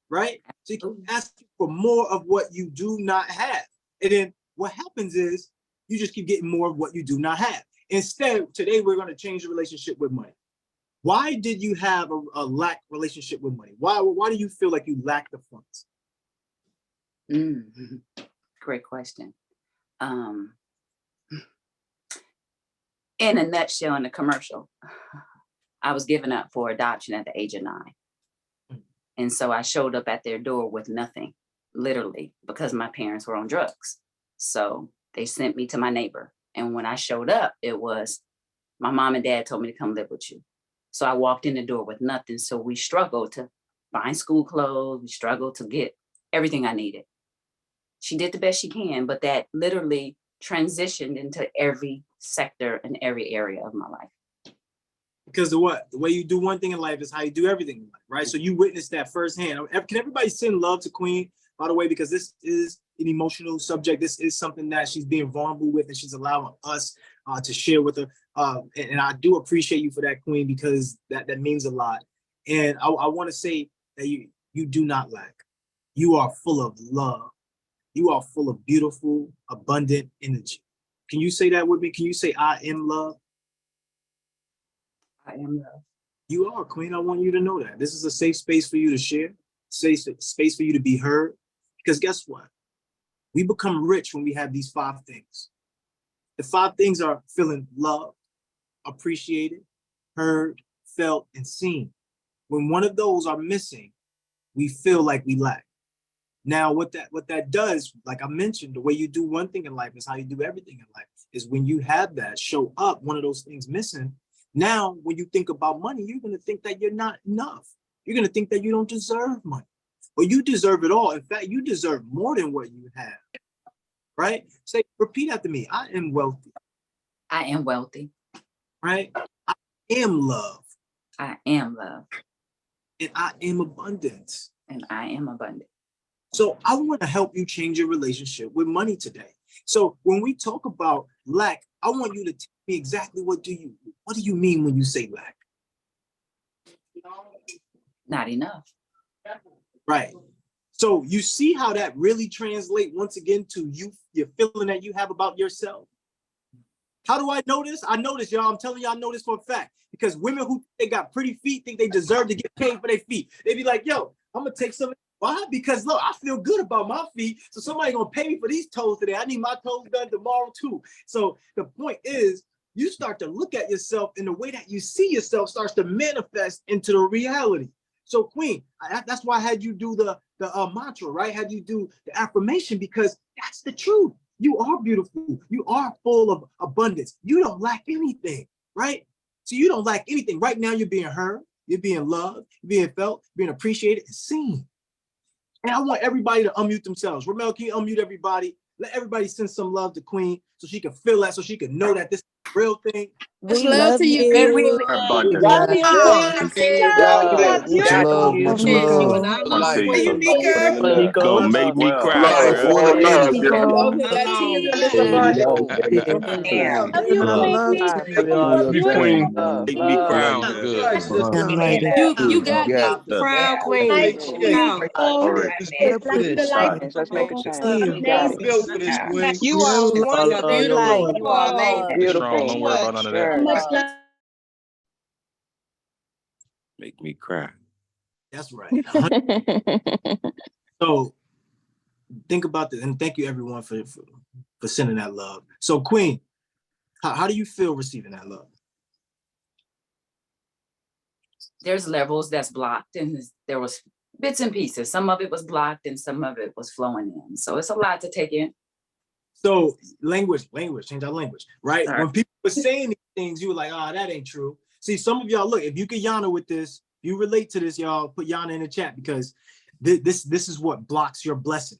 right? So you keep asking for more of what you do not have. And then what happens is you just keep getting more of what you do not have. Instead, today we're going to change the relationship with money. Why did you have a lack relationship with money? Why do you feel like you lack the funds? Great question. In a nutshell, in the commercial, I was given up for adoption at the age of 9. And so I showed up at their door with nothing, literally, because my parents were on drugs. So they sent me to my neighbor. And when I showed up, it was, my mom and dad told me to come live with you. So I walked in the door with nothing. So we struggled to find school clothes. We struggled to get everything I needed. She did the best she can, but that literally transitioned into every sector and every area of my life. Because the way you do one thing in life is how you do everything in life, right? So you witnessed that firsthand. Can everybody send love to Queen, by the way, because this is an emotional subject. This is something that she's being vulnerable with, and she's allowing us to share with her. And I do appreciate you for that, Queen, because that means a lot. And I want to say that you do not lack. You are full of love. You are full of beautiful, abundant energy. Can you say that with me? Can you say, I am love? I am love. You are, Queen. I want you to know that. This is a safe space for you to share, safe space for you to be heard. Because guess what? We become rich when we have these 5 things. The 5 things are feeling loved, appreciated, heard, felt, and seen. When one of those are missing, we feel like we lack. Now, what that does, like I mentioned, the way you do one thing in life is how you do everything in life. Is when you have that show up, one of those things missing. Now, when you think about money, you're going to think that you're not enough. You're going to think that you don't deserve money. But you deserve it all. In fact, you deserve more than what you have. Right? Say, repeat after me. I am wealthy. I am wealthy. Right? I am love. I am love. And I am abundance. And I am abundant. So I want to help you change your relationship with money today. So when we talk about lack, I want you to tell me exactly what do you mean when you say lack? Not enough. Right. So you see how that really translates once again to your feeling that you have about yourself. How do I know this? I know this, y'all. I'm telling you, I know this for a fact. Because women who they got pretty feet think they deserve to get paid for their feet. They be like, yo, I'm gonna take some. Why? Because look, I feel good about my feet. So somebody gonna pay me for these toes today. I need my toes done tomorrow too. So the point is, you start to look at yourself, and the way that you see yourself starts to manifest into the reality. So Queen, that's why I had you do the mantra, right? Had you do the affirmation, because that's the truth. You are beautiful. You are full of abundance. You don't lack anything, right? So you don't lack anything. Right now, you're being heard, you're being loved, you're being felt, being appreciated and seen. And I want everybody to unmute themselves. Ramel, can you unmute everybody? Let everybody send some love to Queen so she can feel that, so she can know that this is a real thing. We love you. Love you, Queen. Much love, much love. Nico made me cry, Love, bro. more love. Love you, Queen. You Queen make me cry on the good. You got this. Proud Queen. It's like the light is amazing. You are wonderful. You are amazing. Strong. Don't worry about none of that. Much love. Make me cry. That's right. So think about this, and thank you everyone for sending that love. So Queen, how do you feel receiving that love? There's levels that's blocked, and there was bits and pieces. Some of it was blocked and some of it was flowing in. So it's a lot to take in. So language, change our language, right? All right. When people were saying these things, you were like, oh, that ain't true. See, some of y'all, look, if you could Yana with this, you relate to this, y'all, put Yana in the chat, because this is what blocks your blessing.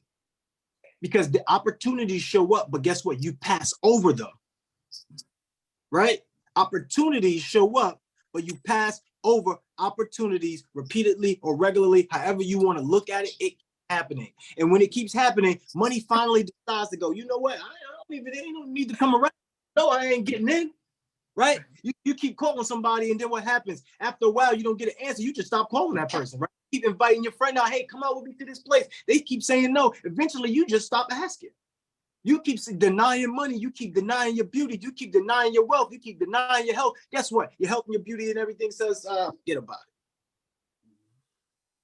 Because the opportunities show up, but guess what? You pass over them, right? Opportunities show up, but you pass over opportunities repeatedly or regularly, however you want to look at it, it keeps happening. And when it keeps happening, money finally decides to go, you know what? They don't need to come around. No, I ain't getting in, right? You keep calling somebody, and then what happens? After a while, you don't get an answer. You just stop calling that person, right? Keep inviting your friend out. Hey, come out with me to this place. They keep saying no. Eventually, you just stop asking. You keep denying money. You keep denying your beauty. You keep denying your wealth. You keep denying your health. Guess what? Your health and your beauty and everything says, forget about it.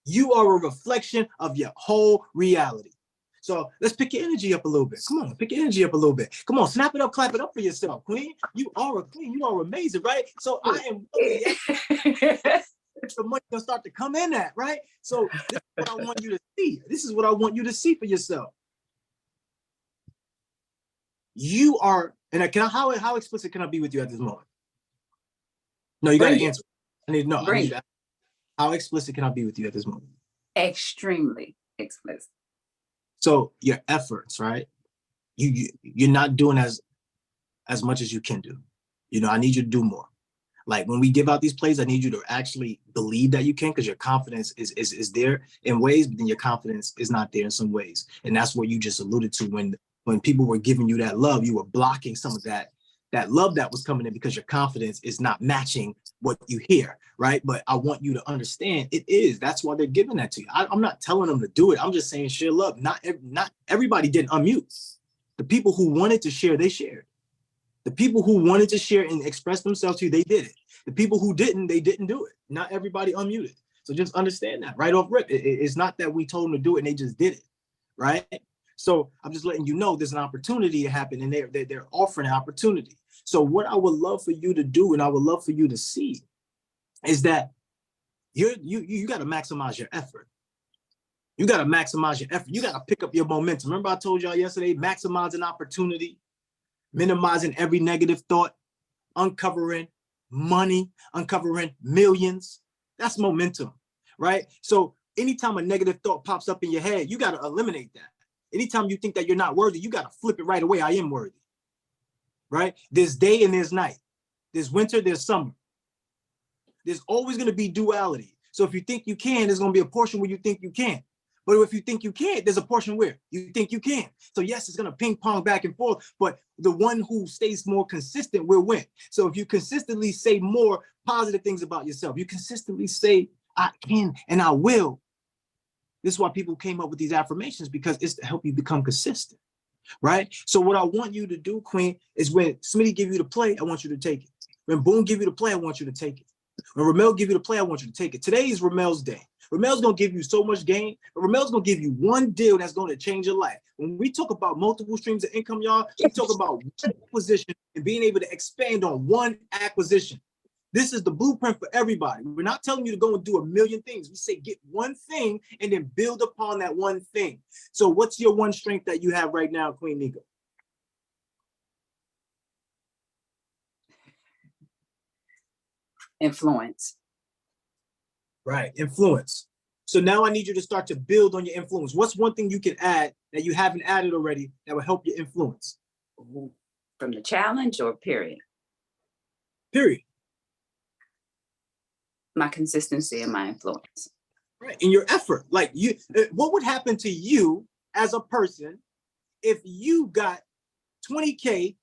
You are a reflection of your whole reality. So let's pick your energy up a little bit. Come on, pick your energy up a little bit. Come on, snap it up, clap it up for yourself, Queen. You are a queen. You are amazing, right? So I am the money gonna start to come in at, right? So this is what I want you to see. This is what I want you to see for yourself. You are, and how explicit can I be with you at this moment? No, you got to answer. I need to know. How explicit can I be with you at this moment? Extremely explicit. So your efforts, right? You're not doing as much as you can do. You know, I need you to do more. Like when we give out these plays, I need you to actually believe that you can, because your confidence is there in ways, but then your confidence is not there in some ways. And that's what you just alluded to when people were giving you that love, you were blocking some of that love that was coming in because your confidence is not matching what you hear, right? But I want you to understand it is. That's why they're giving that to you. I'm not telling them to do it. I'm just saying share love. Not everybody didn't unmute. The people who wanted to share, they shared. The people who wanted to share and express themselves to you, they did it. The people who didn't, they didn't do it. Not everybody unmuted. So just understand that right off rip. It's not that we told them to do it and they just did it, right? So I'm just letting you know there's an opportunity to happen, and they're offering an opportunity. So what I would love for you to do, and I would love for you to see, is that you got to maximize your effort. You got to maximize your effort. You got to pick up your momentum. Remember I told y'all yesterday, maximizing opportunity, minimizing every negative thought, uncovering money, uncovering millions. That's momentum, right? So anytime a negative thought pops up in your head, you got to eliminate that. Anytime you think that you're not worthy, you got to flip it right away. I am worthy, right? There's day and there's night. There's winter, there's summer. There's always going to be duality. So if you think you can, there's going to be a portion where you think you can't. But if you think you can't, there's a portion where you think you can. So yes, it's going to ping pong back and forth, but the one who stays more consistent will win. So if you consistently say more positive things about yourself, you consistently say, I can and I will. This is why people came up with these affirmations, because it's to help you become consistent, right? So what I want you to do, Queen, is when Smitty give you the play, I want you to take it. When Boone give you the play, I want you to take it. When Ramel give you the play, I want you to take it. Today is Ramel's day. Ramel's going to give you so much gain, but Ramel's going to give you one deal that's going to change your life. When we talk about multiple streams of income, y'all, we talk about one acquisition and being able to expand on one acquisition. This is the blueprint for everybody. We're not telling you to go and do a million things. We say get one thing and then build upon that one thing. So what's your one strength that you have right now, Queen Nika? Influence. Right, influence. So now I need you to start to build on your influence. What's one thing you can add that you haven't added already that will help your influence? From the challenge or period? Period. My consistency and my influence. Right, in your effort. Like what would happen to you as a person if you got 20K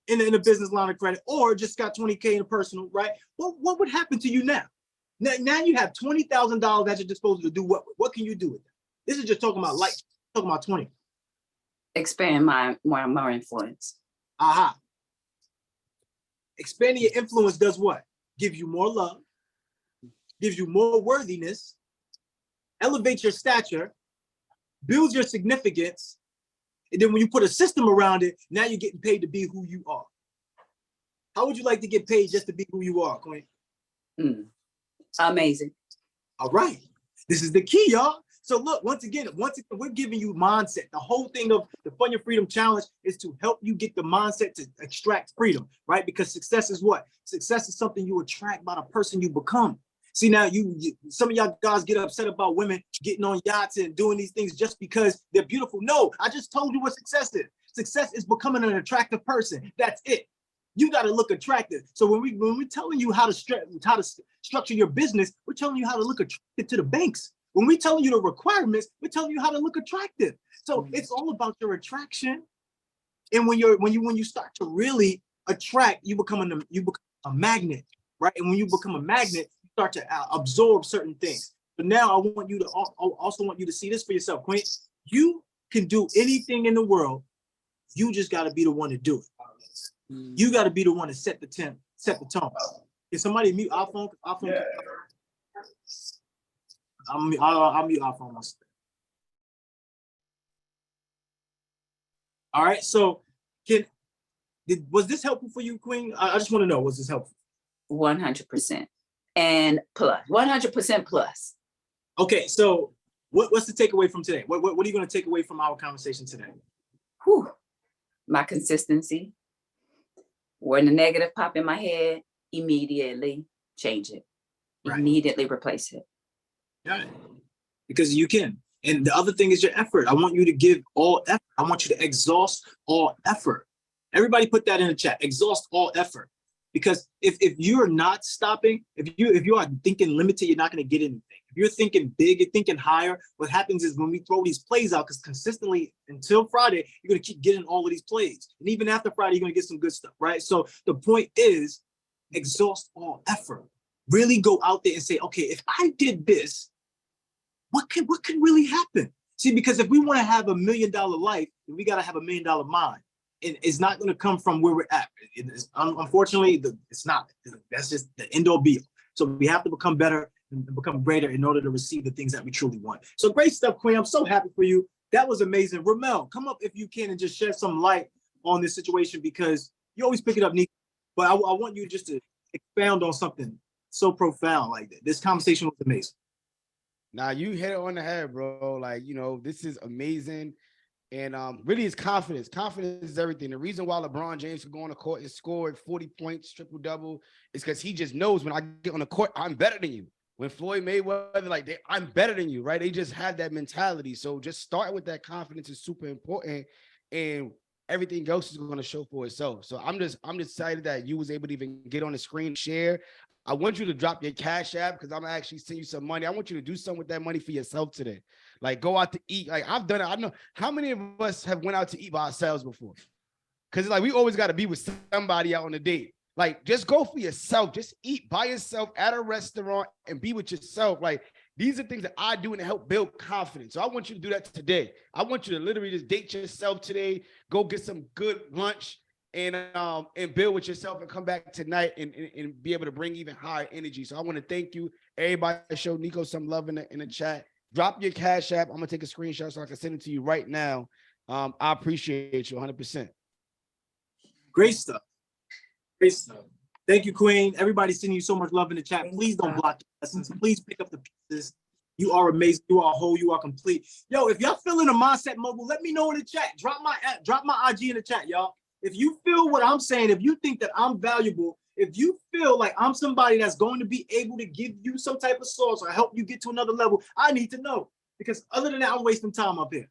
in a business line of credit, or just got 20K in a personal, right? What would happen to you now? Now you have $20,000 at your disposal to do what? What can you do with that? This is just talking about life, talking about 20. Expand my more influence. Aha. Expanding your influence does what? Gives you more love, gives you more worthiness, elevates your stature, builds your significance. And then when you put a system around it, now you're getting paid to be who you are. How would you like to get paid just to be who you are, Queen? Amazing. All right. This is the key, y'all. So look, once again, we're giving you mindset. The whole thing of the Fund Your Freedom Challenge is to help you get the mindset to extract freedom, right? Because success is what? Success is something you attract by the person you become. See, now some of y'all guys get upset about women getting on yachts and doing these things just because they're beautiful. No, I just told you what success is. Success is becoming an attractive person. That's it. You got to look attractive. So when we're telling you how to structure your business, we're telling you how to look attractive to the banks. When we're telling you the requirements, we're telling you how to look attractive. So it's all about your attraction. And when you start to really attract, you become a magnet, right? And when you become a magnet, you start to absorb certain things. But now I also want you to see this for yourself, Queen. You can do anything in the world. You just got to be the one to do it. You got to be the one to set the tone. Can somebody mute our phone? I'll mute our phone. All right. So, was this helpful for you, Queen? I just want to know, was this helpful? 100% and plus, 100% plus. Okay. So, what's the takeaway from today? What are you going to take away from our conversation today? My consistency. When the negative pop in my head, immediately change it. Right. Immediately replace it. Got it. Because you can. And the other thing is your effort. I want you to give all effort. I want you to exhaust all effort. Everybody put that in the chat. Exhaust all effort. Because if you're not stopping, if you are thinking limited, you're not going to get anything. If you're thinking big, you're thinking higher, what happens is when we throw these plays out, because consistently until Friday, you're going to keep getting all of these plays. And even after Friday, you're going to get some good stuff, right? So the point is exhaust all effort. Really go out there and say, okay, if I did this, what could really happen? See, because if we want to have $1 million life, we got to have $1 million mind. And it's not going to come from where we're at. Unfortunately, it's not. That's just the end all be all. So we have to become better and become greater in order to receive the things that we truly want. So great stuff, Queen. I'm so happy for you. That was amazing. Ramel, come up if you can and just shed some light on this situation, because you always pick it up neat. But I want you just to expound on something so profound like that. This conversation was amazing. Now you hit it on the head, bro. Like, this is amazing. And really it's confidence. Confidence is everything. The reason why LeBron James could go on the court and score 40 points, triple-double, is because he just knows when I get on the court, I'm better than you. When Floyd Mayweather, I'm better than you, right? They just had that mentality. So just starting with that confidence is super important, and everything else is going to show for itself. So I'm just excited that you was able to even get on the screen, share. I want you to drop your Cash App, because I'm gonna actually send you some money. I want you to do something with that money for yourself today. Like, go out to eat. Like, I've done it. I know how many of us have went out to eat by ourselves before. Because like we always got to be with somebody out on a date. Like, just go for yourself. Just eat by yourself at a restaurant and be with yourself. Like, these are things that I do to help build confidence. So I want you to do that today. I want you to literally just date yourself today. Go get some good lunch and build with yourself, and come back tonight and be able to bring even higher energy. So I want to thank you. Everybody show Nico some love in the chat. Drop your Cash App. I'm going to take a screenshot so I can send it to you right now. I appreciate you 100%. Great stuff. Great stuff. Thank you, Queen. Everybody sending you so much love in the chat. Please don't block your lessons. Please pick up the pieces. You are amazing. You are whole. You are complete. Yo, if y'all feeling a mindset mogul, let me know in the chat. Drop my IG in the chat, y'all. If you feel what I'm saying, if you think that I'm valuable, if you feel like I'm somebody that's going to be able to give you some type of source or help you get to another level, I need to know. Because other than that, I'm wasting time up here.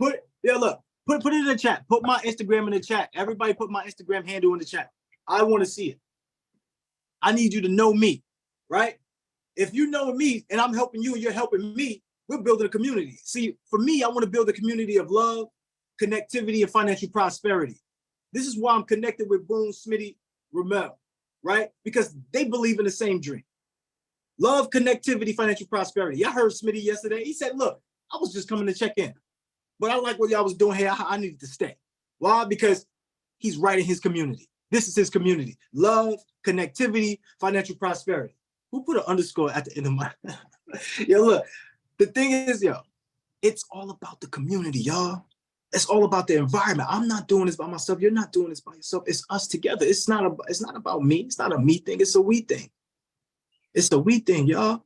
Put it in the chat. Put my Instagram in the chat. Everybody put my Instagram handle in the chat. I want to see it. I need you to know me, right? If you know me and I'm helping you and you're helping me, we're building a community. See, for me, I want to build a community of love, connectivity, and financial prosperity. This is why I'm connected with Boone, Smitty, Ramel, right? Because they believe in the same dream. Love, connectivity, financial prosperity. Y'all heard Smitty yesterday. He said, look, I was just coming to check in, but I like what y'all was doing here. I needed to stay. Why? Because he's right in his community. This is his community. Love, connectivity, financial prosperity. Who put an underscore at the end of my... Yo, look, the thing is, It's all about the community, y'all. It's all about the environment. I'm not doing this by myself. You're not doing this by yourself. It's us together. It's not about me. It's not a me thing. It's a we thing. It's a we thing, y'all.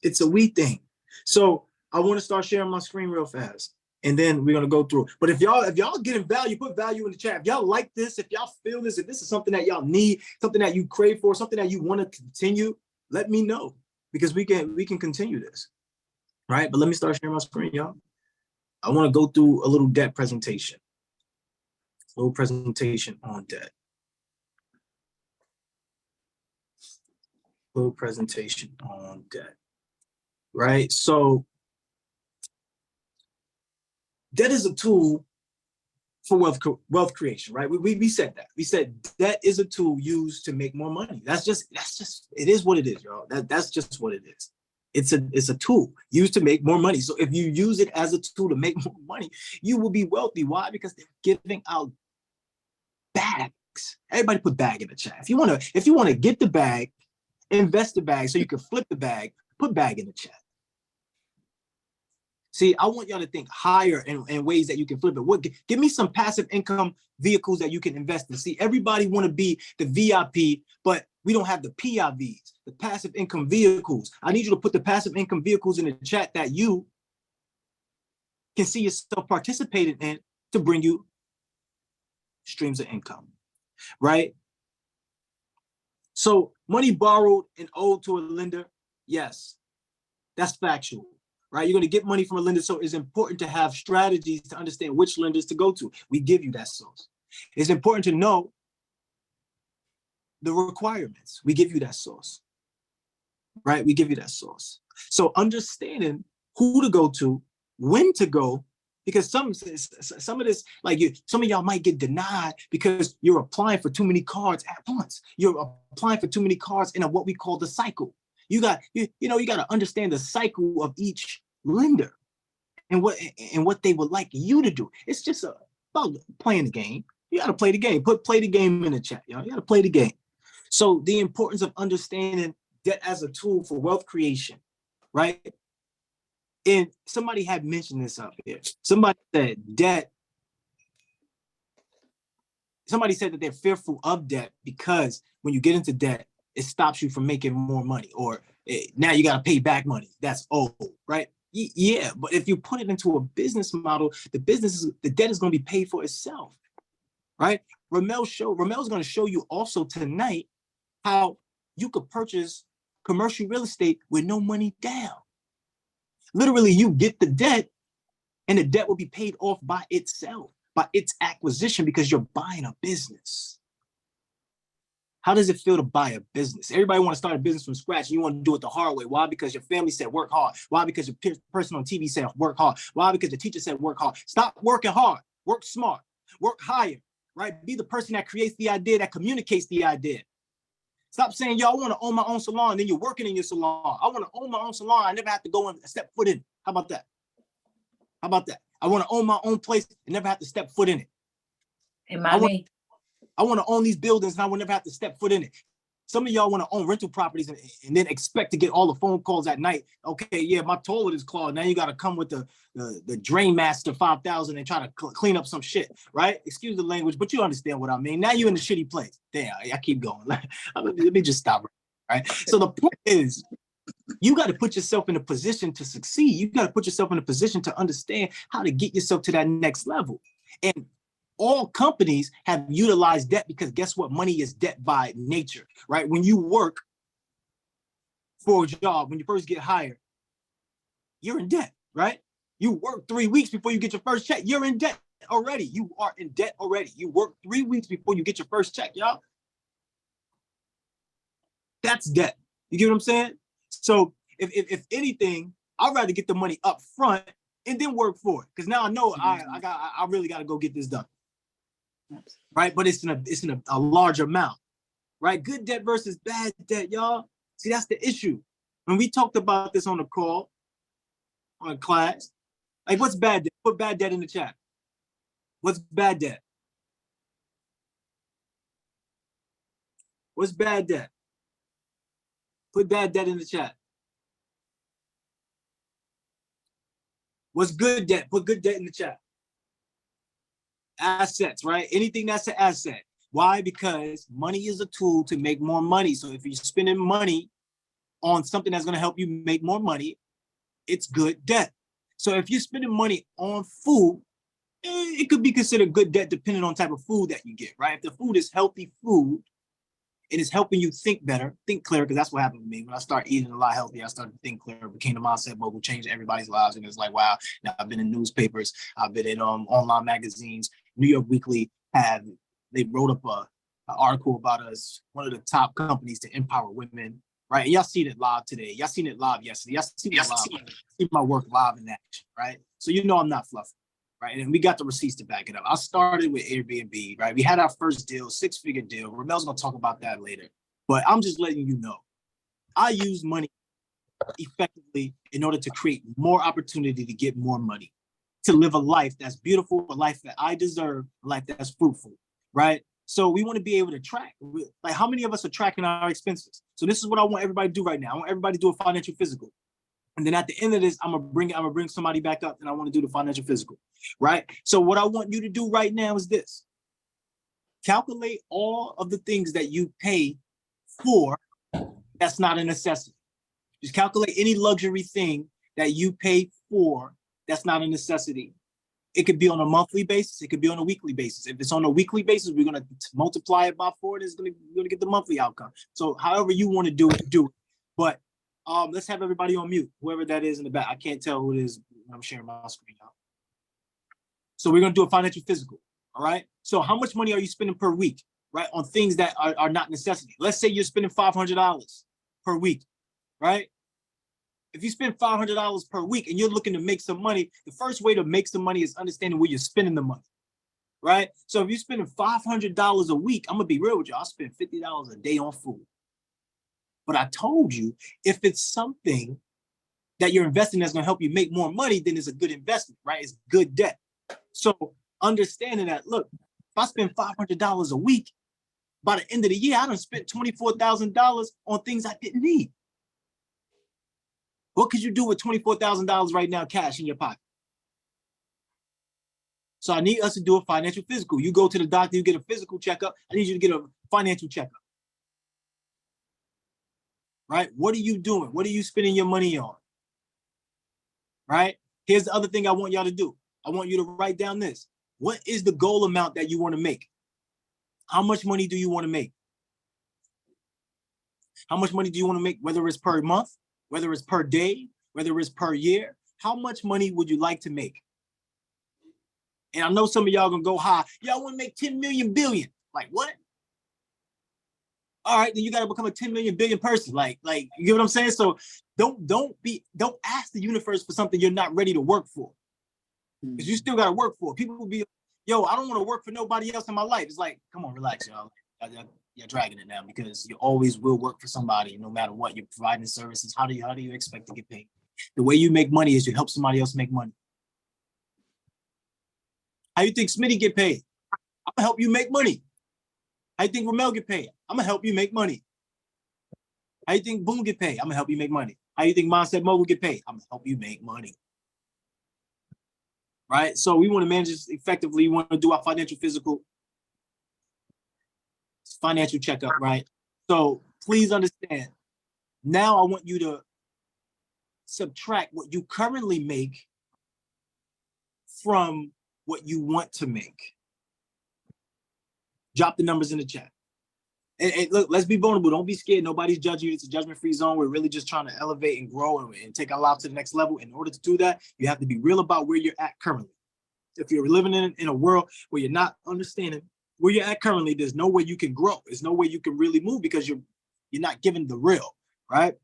It's a we thing. So I want to start sharing my screen real fast, and then we're gonna go through. But if y'all getting value, put value in the chat. If y'all like this, if y'all feel this, if this is something that y'all need, something that you crave for, something that you want to continue, let me know, because we can continue this. Right? But let me start sharing my screen, y'all. I want to go through a little debt presentation. A little presentation on debt. Little presentation on debt. Right? So debt is a tool for wealth creation, right? We said that. We said debt is a tool used to make more money. That's just it is what it is, y'all. That's just what it is. It's a tool used to make more money. So if you use it as a tool to make more money, you will be wealthy. Why? Because they're giving out bags. Everybody put bag in the chat. If you want to get the bag, invest the bag so you can flip the bag, put bag in the chat. See, I want y'all to think higher in ways that you can flip it. Give me some passive income vehicles that you can invest in. See, everybody want to be the VIP, but we don't have the PIVs, the passive income vehicles. I need you to put the passive income vehicles in the chat that you can see yourself participating in to bring you streams of income, right? So money borrowed and owed to a lender, yes, that's factual. Right? You're going to get money from a lender, so it's important to have strategies to understand which lenders to go to. We give you that source. It's important to know the requirements. We give you that source. Right? We give you that source. So understanding who to go to, when to go, because some of this, like some of y'all might get denied because you're applying for too many cards at once. You're applying for too many cards in what we call the cycle. You got to understand the cycle of each lender and what they would like you to do. It's just about playing the game. You got to play the game. Play the game in the chat, y'all. You got to play the game. So the importance of understanding debt as a tool for wealth creation, right? And somebody had mentioned this up here. Somebody said that they're fearful of debt because when you get into debt, it stops you from making more money, or now you got to pay back money. That's old, right? Yeah, but if you put it into a business model, the debt is going to be paid for itself, right? Ramel's going to show you also tonight how you could purchase commercial real estate with no money down. Literally, you get the debt, and the debt will be paid off by itself, by its acquisition, because you're buying a business. How does it feel to buy a business? Everybody want to start a business from scratch, and you want to do it the hard way. Why? Because your family said work hard. Why? Because your person on TV said work hard. Why? Because the teacher said work hard. Stop working hard. Work smart. Work higher, right? Be the person that creates the idea, that communicates the idea. Stop saying, yo, I want to own my own salon, and then you're working in your salon. I want to own my own salon. I never have to go and step foot in it. How about that? How about that? I want to own my own place and never have to step foot in it. I want to own these buildings and I will never have to step foot in it. Some of y'all want to own rental properties and then expect to get all the phone calls at night. Okay, yeah, my toilet is clogged. Now you got to come with the Drain Master 5000 and try to clean up some shit, right? Excuse the language, but you understand what I mean. Now you're in a shitty place. Damn, I keep going. Let me just stop, right? So the point is, you got to put yourself in a position to succeed. You got to put yourself in a position to understand how to get yourself to that next level. And all companies have utilized debt because guess what? Money is debt by nature, right? When you work for a job, when you first get hired, you're in debt, right? You work 3 weeks before you get your first check. You're in debt already. You are in debt already. You work 3 weeks before you get your first check, y'all. That's debt. You get what I'm saying? So if anything, I'd rather get the money up front and then work for it. Because now I know I really got to go get this done. Right? But it's in a large amount. Right? Good debt versus bad debt, y'all. See, that's the issue. When we talked about this on the call, on class, like what's bad debt? Put bad debt in the chat. What's bad debt? What's bad debt? Put bad debt in the chat. What's good debt? Put good debt in the chat. Assets, right? Anything that's an asset. Why? Because money is a tool to make more money. So if you're spending money on something that's going to help you make more money, it's good debt. So if you're spending money on food, it could be considered good debt depending on type of food that you get, right? If the food is healthy food and it's helping you think better, think clearer, because that's what happened to me. When I started eating a lot healthier, I started to think clearer, became the mindset mogul, changed everybody's lives. And it's like, wow, now I've been in newspapers, I've been in online magazines. New York Weekly they wrote up an article about us, one of the top companies to empower women, right? And y'all seen it live today. Y'all seen it live yesterday. Y'all seen it live. See my work live in action, right? So you know I'm not fluffing, right? And we got the receipts to back it up. I started with Airbnb, right? We had our first deal, 6-figure deal. Ramel's gonna talk about that later. But I'm just letting you know, I use money effectively in order to create more opportunity to get more money, to live a life that's beautiful, a life that I deserve, a life that's fruitful, right? So we want to be able to track, like how many of us are tracking our expenses? So this is what I want everybody to do right now. I want everybody to do a financial physical. And then at the end of this, I'm gonna bring somebody back up and I want to do the financial physical, right? So what I want you to do right now is this. Calculate all of the things that you pay for that's not a necessity. Just calculate any luxury thing that you pay for that's not a necessity. It could be on a monthly basis. It could be on a weekly basis. If it's on a weekly basis, we're going to multiply it by 4. It's going to get the monthly outcome. So however you want to do it, do it. But let's have everybody on mute, whoever that is in the back. I can't tell who it is when I'm sharing my screen out. So we're going to do a financial physical, all right? So how much money are you spending per week, right, on things that are not necessity? Let's say you're spending $500 per week, right? If you spend $500 per week and you're looking to make some money, the first way to make some money is understanding where you're spending the money, right? So if you're spending $500 a week, I'm gonna be real with you, I'll spend $50 a day on food. But I told you, if it's something that you're investing that's gonna help you make more money, then it's a good investment, right? It's good debt. So understanding that, look, if I spend $500 a week, by the end of the year, I done spent $24,000 on things I didn't need. What could you do with $24,000 right now, cash in your pocket? So I need us to do a financial physical. You go to the doctor, you get a physical checkup. I need you to get a financial checkup. Right? What are you doing? What are you spending your money on? Right? Here's the other thing I want y'all to do. I want you to write down this. What is the goal amount that you want to make? How much money do you want to make? How much money do you want to make, whether it's per month, whether it's per day, whether it's per year? How much money would you like to make? And I know some of y'all gonna go high. Y'all want to make 10 million billion. Like what? All right, then you got to become a 10 million billion person. Like you get what I'm saying? So don't ask the universe for something you're not ready to work for. Because you still got to work for it. People will be, yo, I don't want to work for nobody else in my life. It's like, come on, relax, y'all. You're dragging it now because you always will work for somebody no matter what. You're providing services. How do you expect to get paid? The way you make money is you help somebody else make money. How you think Smitty get paid? I'm gonna help you make money. How you think Ramel get paid? I'm gonna help you make money. How you think Boom get paid? I'm gonna help you make money. How you think Mindset Mogul get paid? I'm gonna help you make money. Right? So we want to manage this effectively. We want to do our financial physical, financial checkup, right? So please understand. Now I want you to subtract what you currently make from what you want to make. Drop the numbers in the chat. And look, let's be vulnerable. Don't be scared. Nobody's judging you. It's a judgment-free zone. We're really just trying to elevate and grow and take our life to the next level. In order to do that, you have to be real about where you're at currently. If you're living in a world where you're not understanding where you're at currently, there's no way you can grow. There's no way you can really move because you're not given the real, right?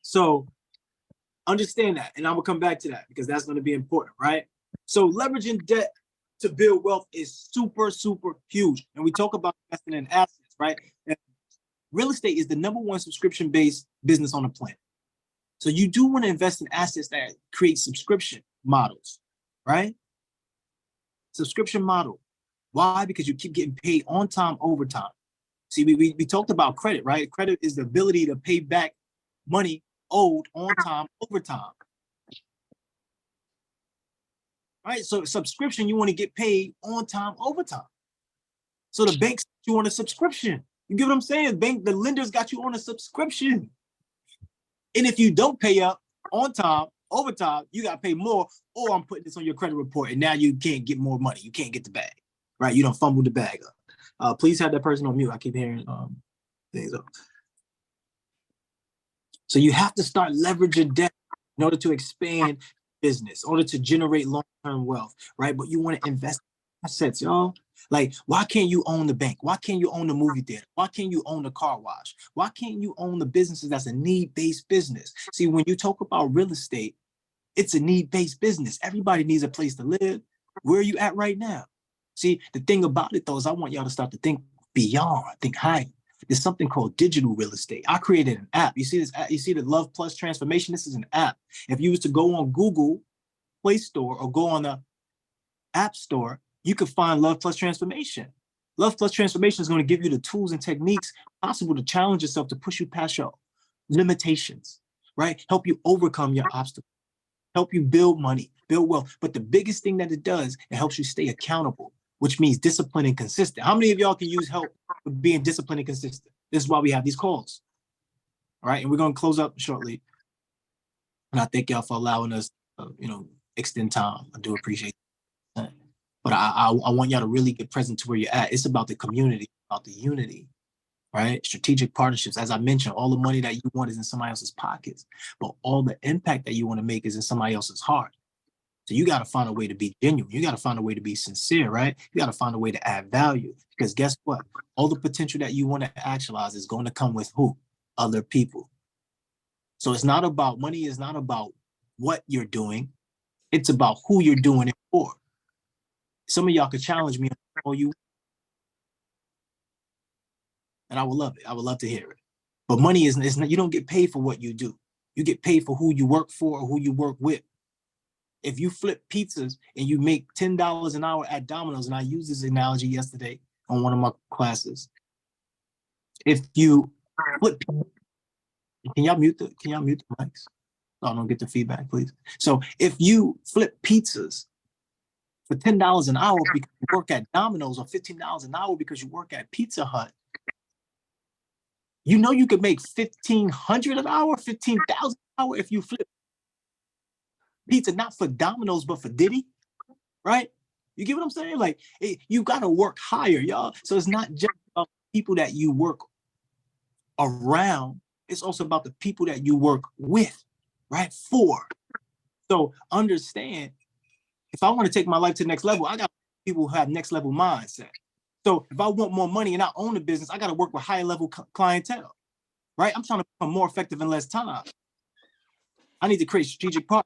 So understand that. And I'm gonna come back to that because that's gonna be important, right? So leveraging debt to build wealth is super, super huge. And we talk about investing in assets, right? And real estate is the #1 subscription-based business on the planet. So you do want to invest in assets that create subscription models, right? Subscription model. Why? Because you keep getting paid on time, overtime. See, we talked about credit, right? Credit is the ability to pay back money owed on time, overtime. right? So subscription, you want to get paid on time, overtime. So the banks got you on a subscription. You get what I'm saying? The lenders got you on a subscription. And if you don't pay up on time, overtime, you got to pay more, or I'm putting this on your credit report, and now you can't get more money. You can't get the bag, right? You don't fumble the bag up. Please have that person on mute. I keep hearing things up. So you have to start leveraging debt in order to expand business, in order to generate long-term wealth, right? But you want to invest in assets, y'all. Like, why can't you own the bank? Why can't you own the movie theater? Why can't you own the car wash? Why can't you own the businesses that's a need-based business? See, when you talk about real estate, it's a need-based business. Everybody needs a place to live. Where are you at right now? See, the thing about it, though, is I want y'all to start to think beyond, think higher. There's something called digital real estate. I created an app. You see this? You see the Love Plus transformation? This is an app. If you was to go on Google Play Store or go on the App Store, you could find Love Plus transformation. Love Plus transformation is going to give you the tools and techniques possible to challenge yourself, to push you past your limitations, right? Help you overcome your obstacles, help you build money, build wealth. But the biggest thing that it does, it helps you stay accountable, which means disciplined and consistent. How many of y'all can use help with being disciplined and consistent? This is why we have these calls. All right, and we're going to close up shortly. And I thank y'all for allowing us, extend time. I do appreciate that. But I want y'all to really get present to where you're at. It's about the community, about the unity, right? Strategic partnerships. As I mentioned, all the money that you want is in somebody else's pockets, but all the impact that you want to make is in somebody else's heart. So you got to find a way to be genuine. You got to find a way to be sincere, right? You got to find a way to add value, because guess what? All the potential that you want to actualize is going to come with who? Other people. So it's not about money. Is not about what you're doing. It's about who you're doing it for. Some of y'all could challenge me on you, and I would love it. I would love to hear it. But money is not, you don't get paid for what you do. You get paid for who you work for or who you work with. If you flip pizzas and you make $10 an hour at Domino's, and I used this analogy yesterday on one of my classes. If you flip, can y'all mute the mics? So I don't get the feedback, please. So if you flip pizzas for $10 an hour because you work at Domino's, or $15 an hour because you work at Pizza Hut, you know you could make $1,500 an hour, $15,000 an hour if you flip pizza, not for Domino's, but for Diddy, right? You get what I'm saying? Like, you got to work higher, y'all. So it's not just about people that you work around. It's also about the people that you work with, right? For. So understand, if I want to take my life to the next level, I got people who have next level mindset. So if I want more money and I own a business, I got to work with higher level clientele, right? I'm trying to become more effective in less time. I need to create strategic partners.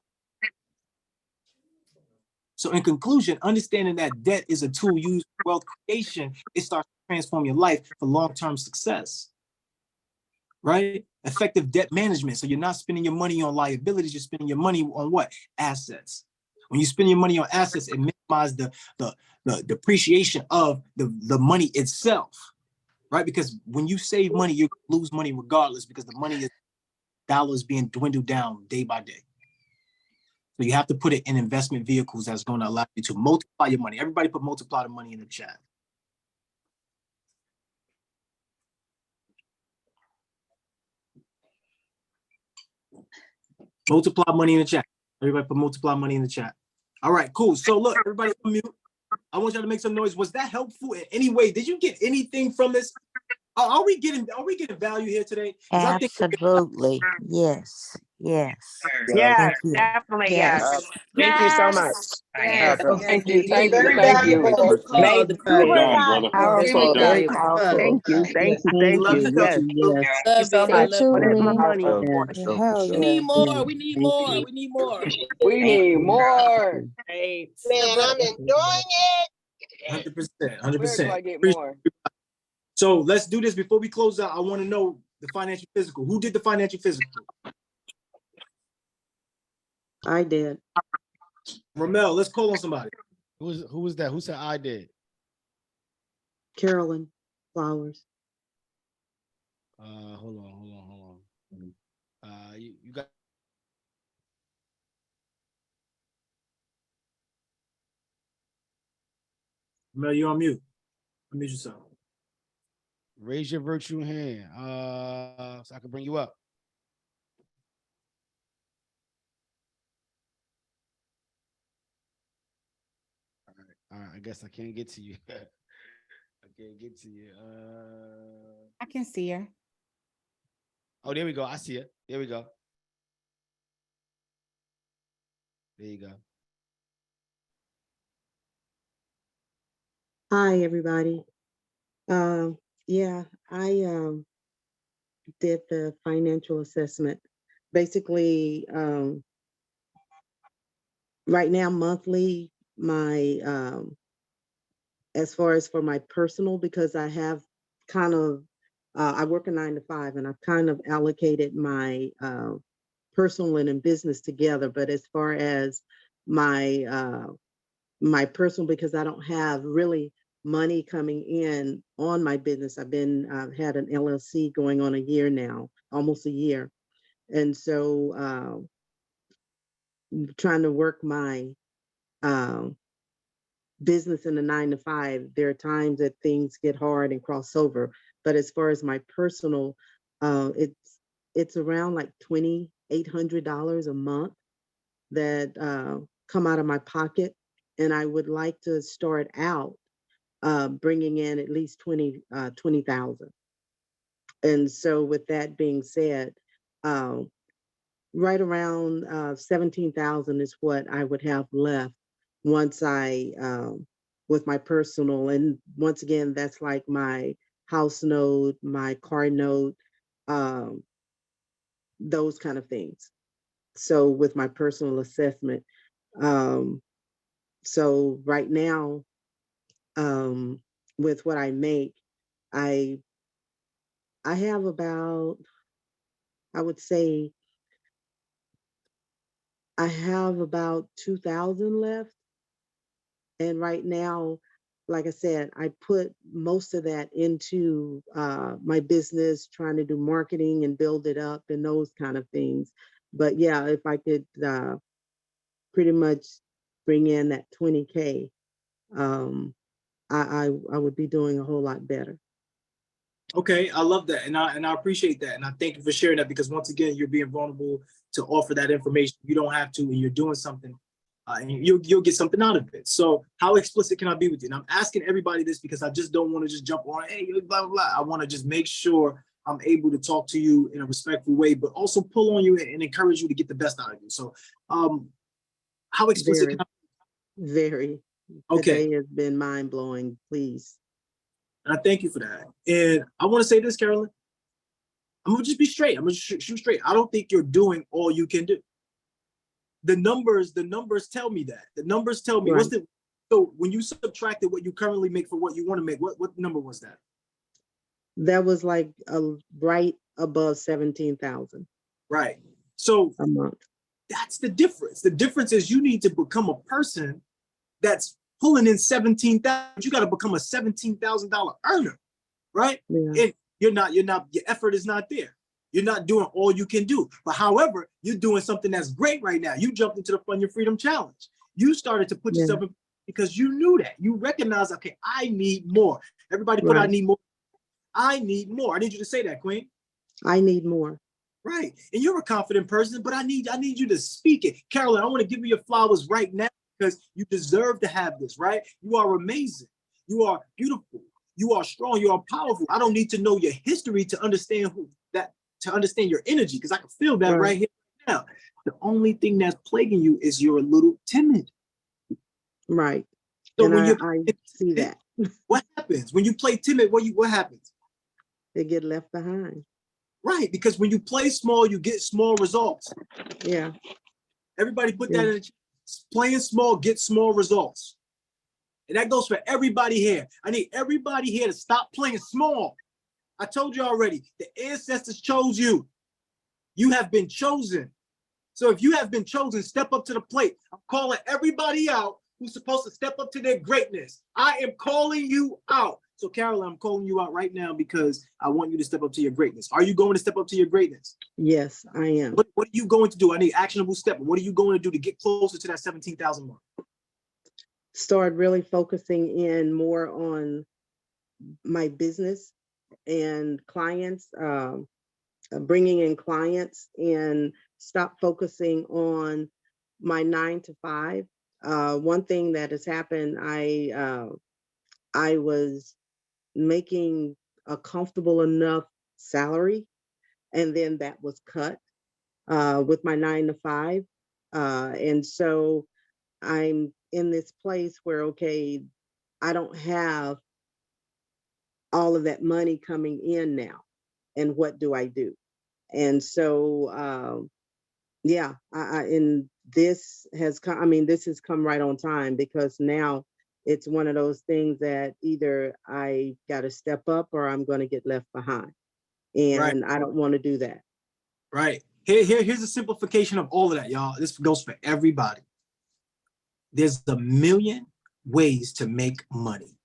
So in conclusion, understanding that debt is a tool used for wealth creation, it starts to transform your life for long-term success, right? Effective debt management. So you're not spending your money on liabilities, you're spending your money on what? Assets. When you spend your money on assets, it minimizes the depreciation of the money itself, right? Because when you save money, you lose money regardless, because the money is dollars being dwindled down day by day. So you have to put it in investment vehicles that's going to allow you to multiply your money. Everybody put multiply the money in the chat. Multiply money in the chat. Everybody put multiply money in the chat. All right, cool. So look, everybody on mute. I want y'all to make some noise. Was that helpful in any way? Did you get anything from this? Are we getting value here today? Absolutely. Yes. Yes. Yes, Thank you. definitely yes. Thank you so much. Yes. Yes, Thank you. indeed. Thank you. Very Thank you. valuable. Made Well super done, brother. powerful. Well Very done. powerful. Thank you. Thank you. We Thank love you. you, Yes. Coach. Thank you so Stay much for that tuned. money. The hell We yeah. need more. We need more. We need more. We need more. Right. Man, I'm enjoying it. 100%, We're 100%. going to get more. So let's do this. Before we close out, I want to know the financial physical. Who did the financial physical? I did. Ramel, let's call on somebody. Who was that? Who said I did? Carolyn Flowers. Hold on. You got Mel, you on mute. Unmute yourself. Raise your virtual hand so I can bring you up. All right, I guess I can't get to you. I can't get to you. I can see her. Oh, there we go. I see it. There we go. There you go. Hi, everybody. Yeah, I did the financial assessment. Basically, right now, monthly, my as far as for my personal, because I have kind of I work a 9 to 5, and I've kind of allocated my personal and in business together. But as far as my my personal, because I don't have really money coming in on my business. I've had an LLC going on a year now, almost a year. And so trying to work my business in a 9 to 5, there are times that things get hard and cross over. But as far as my personal, it's around like $2,800 a month that come out of my pocket. And I would like to start out bringing in at least 20,000. And so with that being said, right around 17,000 is what I would have left once I, with my personal. And once again, that's like my house note, my car note, those kind of things. So with my personal assessment, so right now, with what I make, I have about, I would say, I have about 2,000 left. And right now, like I said, I put most of that into my business, trying to do marketing and build it up and those kind of things. But yeah, if I could pretty much bring in that 20K, I would be doing a whole lot better. Okay, I love that, and I appreciate that, and I thank you for sharing that, because once again, you're being vulnerable to offer that information. You don't have to, and you're doing something, and you'll get something out of it. So, how explicit can I be with you? And I'm asking everybody this because I just don't want to just jump on, hey, blah blah blah. I want to just make sure I'm able to talk to you in a respectful way, but also pull on you and encourage you to get the best out of you. So, how explicit can I? Very. Okay. Today has been mind blowing. Please. And I thank you for that. And I want to say this, Carolyn. I'm gonna just be straight. I'm gonna shoot straight. I don't think you're doing all you can do. The numbers tell me that. The numbers tell me Right. So when you subtracted what you currently make for what you want to make, what number was that? That was like right above 17,000 Right. So a month. That's the difference. The difference is you need to become a person that's pulling in 17,000. You got to become a $17,000 earner, right? Yeah. And you're not, your effort is not there. You're not doing all you can do. But however, you're doing something that's great right now. You jumped into the Fund Your Freedom Challenge. You started to put yourself in because you knew that. You recognize, okay, I need more. Everybody put, I need more. I need more. I need you to say that, Queen. I need more. Right. And you're a confident person, but I need you to speak it. Carolyn, I want to give you your flowers right now because you deserve to have this, right? You are amazing. You are beautiful. You are strong. You are powerful. I don't need to know your history to understand to understand your energy, because I can feel that right here now. The only thing that's plaguing you is you're a little timid. Right. So and when I see that. What happens? When you play timid, what happens? They get left behind. Right, because when you play small, you get small results. Yeah. Everybody put that in the chat. Playing small, get small results. And that goes for everybody here. I need everybody here to stop playing small. I told you already, the ancestors chose you. You have been chosen. So if you have been chosen, step up to the plate. I'm calling everybody out who's supposed to step up to their greatness. I am calling you out. So Carolyn, I'm calling you out right now because I want you to step up to your greatness. Are you going to step up to your greatness? Yes, I am. What are you going to do? I need actionable step. What are you going to do to get closer to that 17,000 mark? started really focusing in more on my business and clients, bringing in clients, and stop focusing on my 9 to 5. One thing that has happened, I was making a comfortable enough salary, and then that was cut with my 9 to 5. And so I'm in this place where, okay, I don't have all of that money coming in now. And what do I do? And so, yeah, and this has come, I mean, this has come right on time, because now it's one of those things that either I got to step up or I'm going to get left behind. And I don't want to do that. Right. Here's a simplification of all of that, y'all. This goes for everybody. There's a million ways to make money.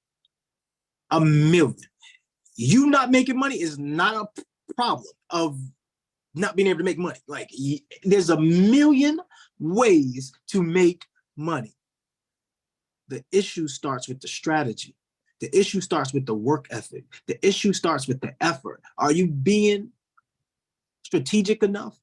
A million. You not making money is not a problem of not being able to make money. Like, there's a million ways to make money. The issue starts with the strategy. The issue starts with the work ethic. The issue starts with the effort. Are you being strategic enough?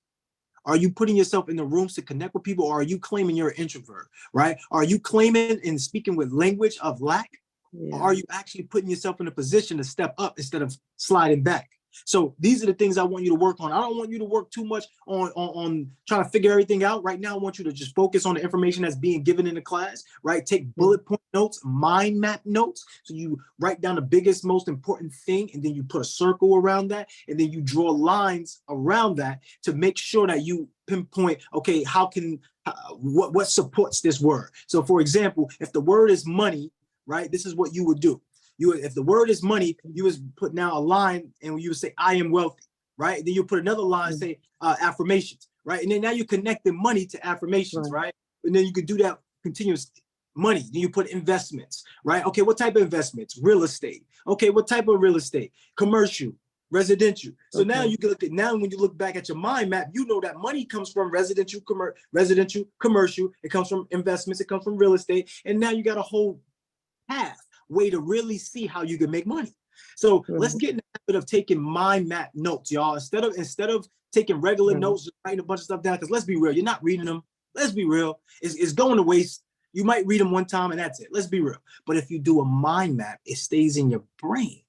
Are you putting yourself in the rooms to connect with people, or are you claiming you're an introvert, right? Are you claiming and speaking with language of lack? Yeah. Or are you actually putting yourself in a position to step up instead of sliding back? So these are the things I want you to work on. I don't want you to work too much on trying to figure everything out. Right now, I want you to just focus on the information that's being given in the class, right? Take bullet point notes, mind map notes. So you write down the biggest, most important thing, and then you put a circle around that, and then you draw lines around that to make sure that you pinpoint, okay, how can, what supports this word? So for example, if the word is money, right, this is what you would do. If the word is money, you would put now a line and you would say, I am wealthy, right? Then you put another line, say affirmations, right? And then now you connect the money to affirmations, right? And then you could do that continuously. Money, then you put investments, right? Okay, what type of investments? Real estate. Okay, what type of real estate? Commercial, residential. So now you can look at, now when you look back at your mind map, you know that money comes from residential, commercial, it comes from investments, it comes from real estate. And now you got a whole path, way to really see how you can make money. So let's get in the habit of taking mind map notes, y'all. Instead of taking regular notes, just writing a bunch of stuff down, because let's be real, you're not reading them. Let's be real. It's going to waste. You might read them one time and that's it. Let's be real. But if you do a mind map, it stays in your brain,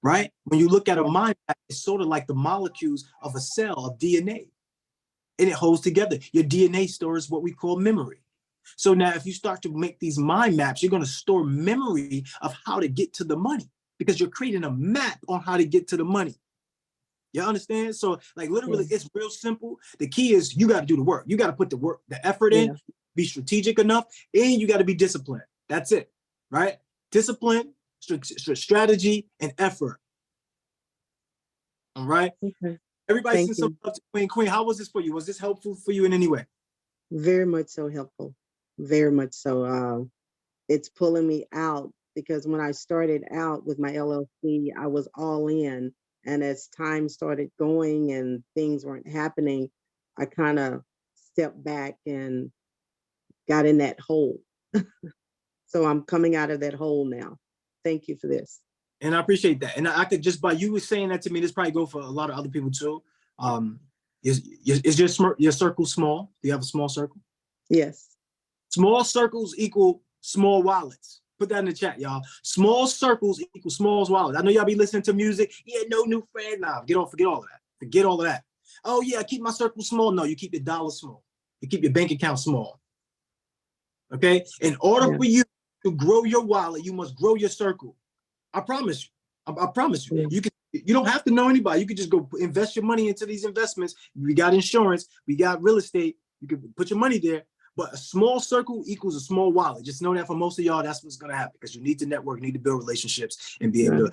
right? When you look at a mind map, it's sort of like the molecules of a cell of DNA, and it holds together. Your DNA stores what we call memory. So now if you start to make these mind maps, you're going to store memory of how to get to the money, because you're creating a map on how to get to the money. You understand? So like literally it's real simple. The key is you got to do the work. You got to put the work, the effort in, be strategic enough, and you got to be disciplined. That's it, right? Discipline, strategy, and effort. All right? Everybody send some love to Queen. Queen, how was this for you? Was this helpful for you in any way? Very much so helpful. Very much so. It's pulling me out, because when I started out with my LLC, I was all in. And as time started going and things weren't happening, I kind of stepped back and got in that hole. So I'm coming out of that hole now. Thank you for this. And I appreciate that. And I could just, by you saying that to me, this probably go for a lot of other people too. Is your circle small? Do you have a small circle? Yes. Small circles equal small wallets. Put that in the chat, y'all. Small circles equal small wallets. I know y'all be listening to music. Yeah, no new friend. Nah, forget all of that. Forget all of that. Oh yeah, keep my circle small. No, you keep your dollar small. You keep your bank account small. Okay? In order for you to grow your wallet, you must grow your circle. I promise you. I promise you. You don't have to know anybody. You can just go invest your money into these investments. We got insurance. We got real estate. You can put your money there. But a small circle equals a small wallet. Just know that for most of y'all, that's what's going to happen, because you need to network, you need to build relationships, and be able to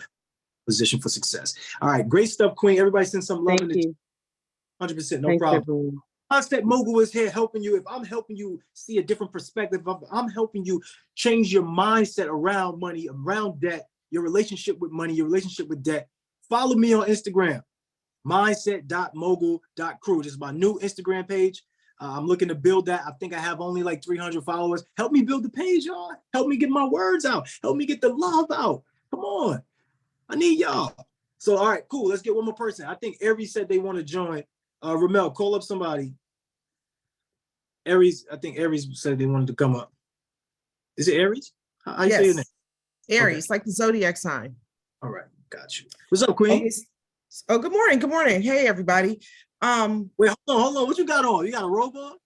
position for success. All right, great stuff, Queen. Everybody send some love in the chat. 100%, no problem. Constant Mogul is here helping you. If I'm helping you see a different perspective, if I'm helping you change your mindset around money, around debt, your relationship with money, your relationship with debt, follow me on Instagram, mindset.mogul.crew. This is my new Instagram page. I'm looking to build that. I think I have only like 300 followers. Help me build the page, y'all. Help me get my words out. Help me get the love out. Come on. I need y'all. So, all right, cool. Let's get one more person. I think Aries said they want to join. Ramel, call up somebody. Aries, I think Aries said they wanted to come up. Is it Aries? How you say your name? Aries, like the zodiac sign. All right, got you. What's up, Queen? Okay. Oh, good morning. Good morning. Hey, everybody. Wait, hold on. What you got on? You got a robe on?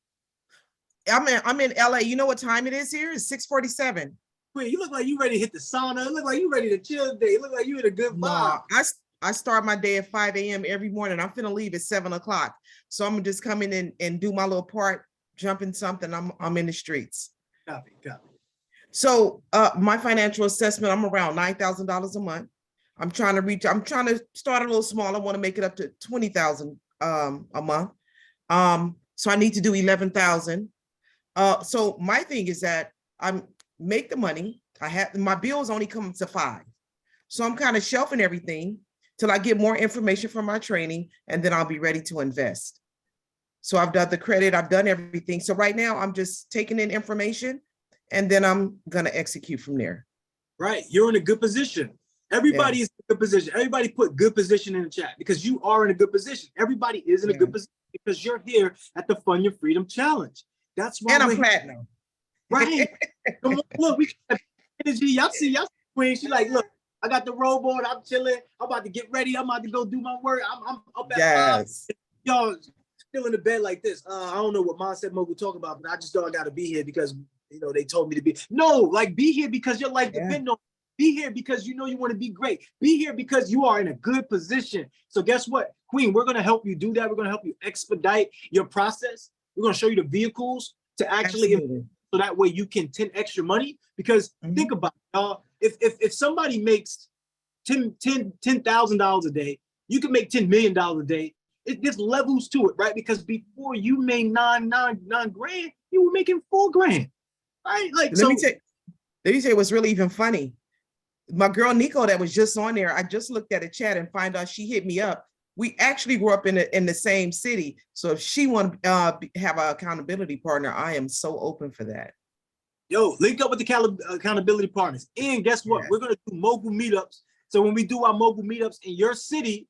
I'm in LA. You know what time it is here? It's 6:47. Wait, you look like you ready to hit the sauna. You look like you ready to chill today. You look like you in a good vibe. No, I start my day at 5 a.m. every morning. I'm finna leave at 7 o'clock. So I'm gonna just come in and do my little part, jump in something. I'm in the streets. Copy. So my financial assessment, I'm around $9,000 a month. I'm trying to start a little small. I want to make it up to 20,000 a month. So I need to do 11,000. So my thing is that I make the money. I have my bills only come to 5. So I'm kind of shelving everything till I get more information from my training, and then I'll be ready to invest. So I've done the credit, I've done everything. So right now I'm just taking in information, and then I'm gonna execute from there. Right, you're in a good position. Everybody is in a good position. Everybody put good position in the chat because you are in a good position. Everybody is in a good position because you're here at the Fund Your Freedom Challenge. That's why. And I'm platinum. Right. Come on, look, we got energy. Y'all see Queen. She like, look, I got the robe on. I'm chilling. I'm about to get ready. I'm about to go do my work. I'm up at 5. Y'all still in the bed like this. I don't know what Mindset Mogul talk about, but I just thought I got to be here because they told me to be. No, like be here because your life depends on. Be here because you know you want to be great. Be here because you are in a good position. So guess what, Queen? We're going to help you do that. We're going to help you expedite your process. We're going to show you the vehicles to actually, so that way you can 10x your money. Because think about it, y'all. If somebody makes $10,000 a day, you can make $10 million a day. There's levels to it, right? Because before you made nine grand, you were making $4 grand, right? Like, let me tell you what's really even funny. My girl Nico that was just on there, I just looked at a chat and find out she hit me up. We actually grew up in the same city. So if she want to have an accountability partner, I am so open for that. Yo, link up with the accountability partners. And guess what? We're going to do Mogul meetups. So when we do our Mogul meetups in your city,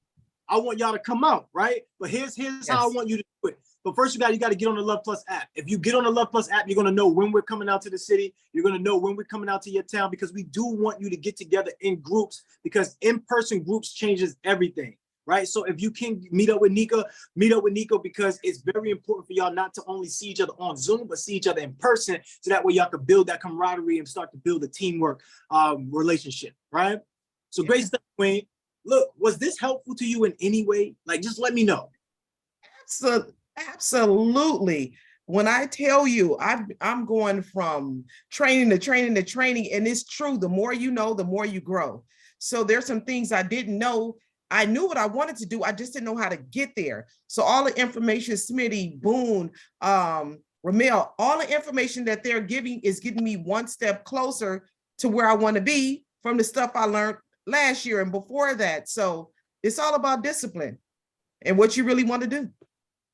I want y'all to come out, right? But here's how I want you to do it. But first, you got to get on the Luhv Plus app. If you get on the Luhv Plus app, you're going to know when we're coming out to the city. You're going to know when we're coming out to your town, because we do want you to get together in groups, because in-person groups changes everything, right? So if you can meet up with Nico, because it's very important for y'all not to only see each other on Zoom, but see each other in person. So that way y'all can build that camaraderie and start to build a teamwork relationship, right? So great stuff, Queen. Look, was this helpful to you in any way? Like, just let me know. Absolutely. When I tell you, I'm going from training to training to training, and it's true. The more you know, the more you grow. So there's some things I didn't know. I knew what I wanted to do. I just didn't know how to get there. So all the information, Smitty, Boone, Ramel, all the information that they're giving is getting me one step closer to where I want to be from the stuff I learned last year and before that. So it's all about discipline and what you really want to do.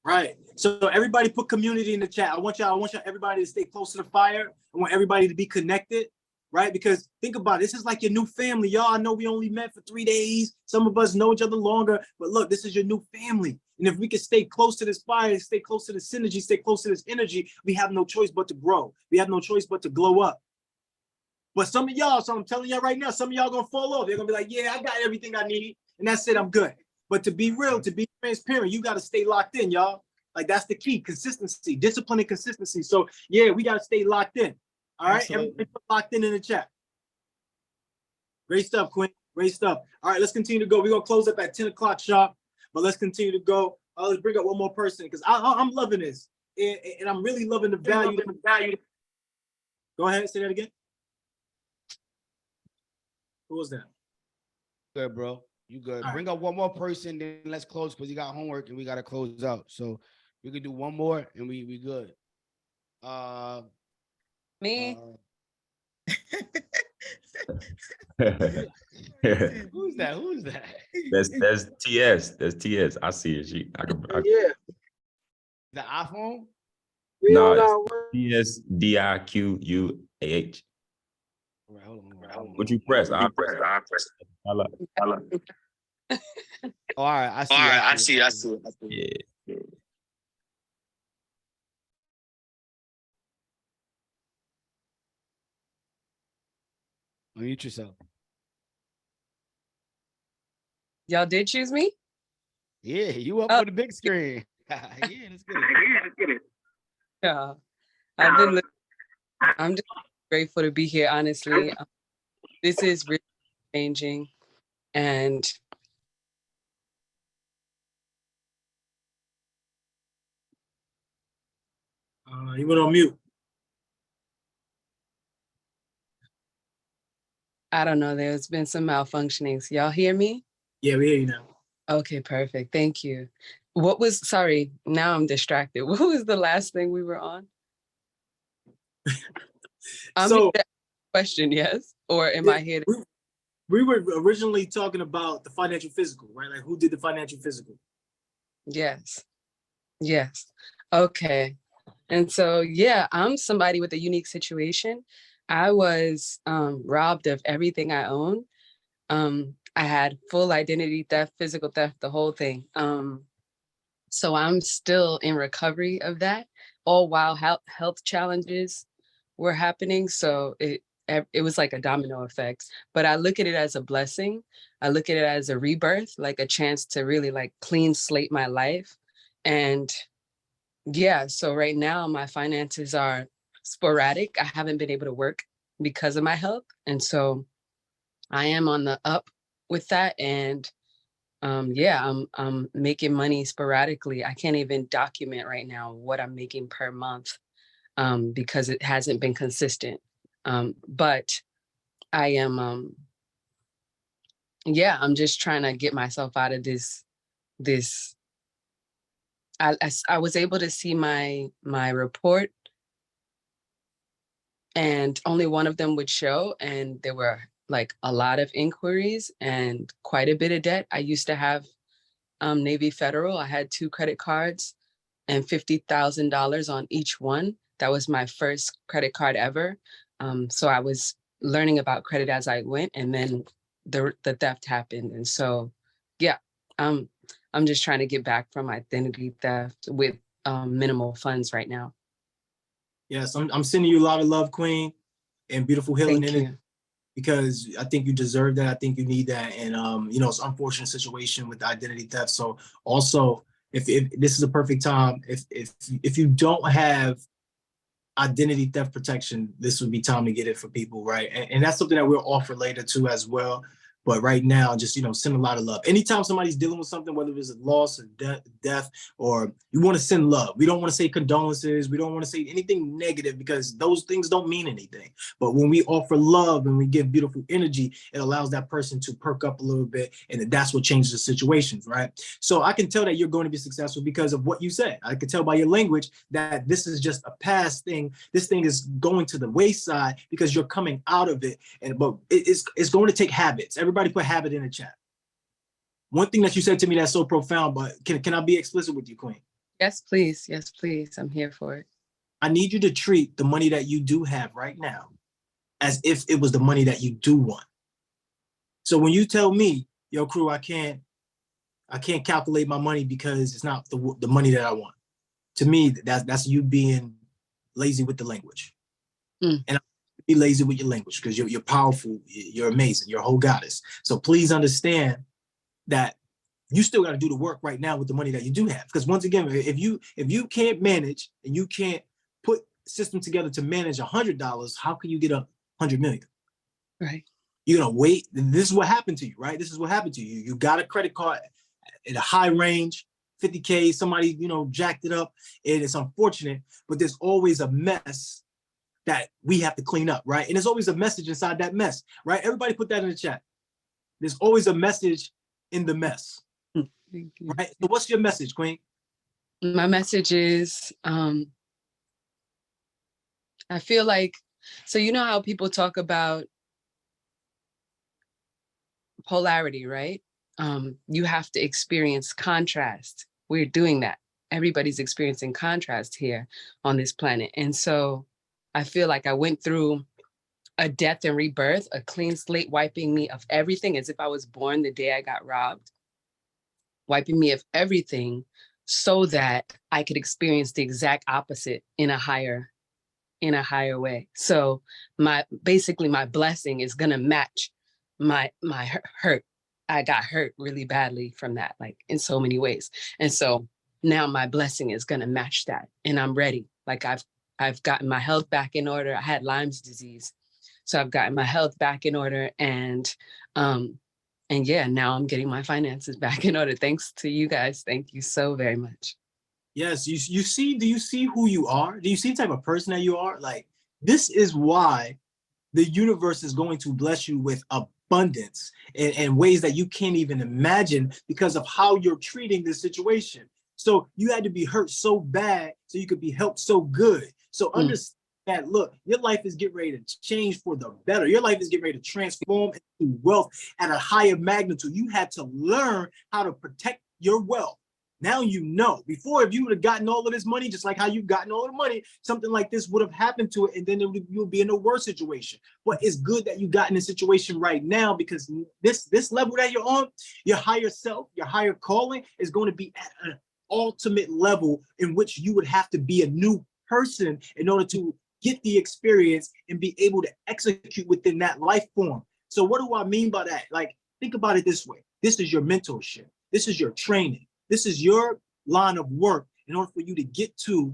Right. So everybody put community in the chat. I want y'all everybody to stay close to the fire. I want everybody to be connected, right? Because think about it, this is like your new family. Y'all, I know we only met for 3 days. Some of us know each other longer, but look, this is your new family. And if we can stay close to this fire, stay close to the synergy, stay close to this energy, we have no choice but to grow. We have no choice but to glow up. But some of y'all, so I'm telling y'all right now, some of y'all gonna fall off. They're gonna be like, yeah, I got everything I need, and that's it, I'm good. But to be real, to be transparent, you got to stay locked in, y'all. Like, that's the key: consistency, discipline, and consistency. So yeah, we got to stay locked in. All right, everybody locked in the chat. Great stuff, Quinn. Great stuff. All right, let's continue to go. We're gonna close up at 10 o'clock sharp, but let's continue to go. Let's bring up one more person, because I'm loving this, and I'm really loving the value. Go ahead, say that again. Who was that? Good, bro. You good. All Bring up one more person, then let's close, because you got homework and we got to close out. So we could do one more and we good. Me? Who's that? Who's that? That's TS. That's TS. I see it. I can. Yeah. The iPhone? No, PSDIQUAH. What you press? I press. I like. All right, I see. Yeah. Mute yourself. Y'all did choose me? Yeah, you up on the big screen. Yeah, let's get it. Yeah. I'm just grateful to be here, honestly. This is really changing. And You went on mute. I don't know, there's been some malfunctionings. Y'all hear me? Yeah, we hear you now. Okay, perfect. Thank you. Sorry, now I'm distracted. What was the last thing we were on? So, question, yes? Or am I here to? We were originally talking about the financial physical, right? Like who did the financial physical? Yes. Okay. And so, yeah, I'm somebody with a unique situation. I was robbed of everything I own. I had full identity theft, physical theft, the whole thing. So I'm still in recovery of that, all while health challenges were happening. So it was like a domino effect. But I look at it as a blessing. I look at it as a rebirth, like a chance to really like clean slate my life. And yeah, so right now my finances are sporadic. I haven't been able to work because of my health. And so I am on the up with that. And yeah, I'm making money sporadically. I can't even document right now what I'm making per month because it hasn't been consistent. But I am yeah, I'm just trying to get myself out of this. I was able to see my report, and only one of them would show, and there were like a lot of inquiries and quite a bit of debt. I used to have Navy Federal. I had 2 credit cards and $50,000 on each one. That was my first credit card ever. So I was learning about credit as I went, and then the theft happened. And so, yeah, I'm just trying to get back from identity theft with minimal funds right now. Yes, I'm sending you a lot of love, Queen, and beautiful healing Thank energy. you. Because I think you deserve that. I think you need that. And you know, it's an unfortunate situation with identity theft. So also, if this is a perfect time, if you don't have identity theft protection, this would be time to get it for people, right? And that's something that we'll offer later too as well. But right now, just, you know, send a lot of love. Anytime somebody's dealing with something, whether it's a loss or death, or you want to send love. We don't want to say condolences. We don't want to say anything negative because those things don't mean anything. But when we offer love and we give beautiful energy, it allows that person to perk up a little bit. And that's what changes the situations, right? So I can tell that you're going to be successful because of what you said. I can tell by your language that this is just a past thing. This thing is going to the wayside because you're coming out of it. But it's going to take habits. Everybody put habit in the chat. One thing that you said to me that's so profound, but can I be explicit with you, Queen? Yes, please. Yes, please. I'm here for it. I need you to treat the money that you do have right now as if it was the money that you do want. So when you tell me, yo, crew, I can't calculate my money because it's not the money that I want. To me, that's you being lazy with the language. And be lazy with your language because you're powerful, you're amazing, you're a whole goddess. So please understand that you still got to do the work right now with the money that you do have. Because once again, if you can't manage and you can't put systems together to manage $100, how can you get $100 million? Right. You're gonna wait. This is what happened to you, right? This is what happened to you. You got a credit card at a high range, 50K, somebody, you know, jacked it up. And it's unfortunate, but there's always a mess that we have to clean up, right? And there's always a message inside that mess, right? Everybody put that in the chat. There's always a message in the mess, right? So what's your message, Queen? My message is, I feel like, so you know how people talk about polarity, right? You have to experience contrast. We're doing that. everybody's experiencing contrast here on this planet. And so I feel like I went through a death and rebirth, a clean slate, wiping me of everything as if I was born the day I got robbed, wiping me of everything so that I could experience the exact opposite in a higher way. So basically my blessing is gonna match my hurt. I got hurt really badly from that, like in so many ways. And so now my blessing is gonna match that, and I'm ready. Like I've gotten my health back in order. I had Lyme's disease, so I've gotten my health back in order, and yeah, now I'm getting my finances back in order. Thanks to you guys. Thank you so very much. Yes, do you see who you are? Do you see the type of person that you are? Like, this is why the universe is going to bless you with abundance in ways that you can't even imagine because of how you're treating this situation. So you had to be hurt so bad so you could be helped so good. So understand that, look, your life is getting ready to change for the better. Your life is getting ready to transform into wealth at a higher magnitude. You had to learn how to protect your wealth. Now you know. Before, if you would have gotten all of this money, just like how you've gotten all the money, something like this would have happened to it, and then you'll be in a worse situation. But it's good that you got in a situation right now, because this level that you're on, your higher self, your higher calling is going to be at an ultimate level in which you would have to be a new person in order to get the experience and be able to execute within that life form. So what do I mean by that? Like, think about it this way. This is your mentorship. This is your training. This is your line of work in order for you to get to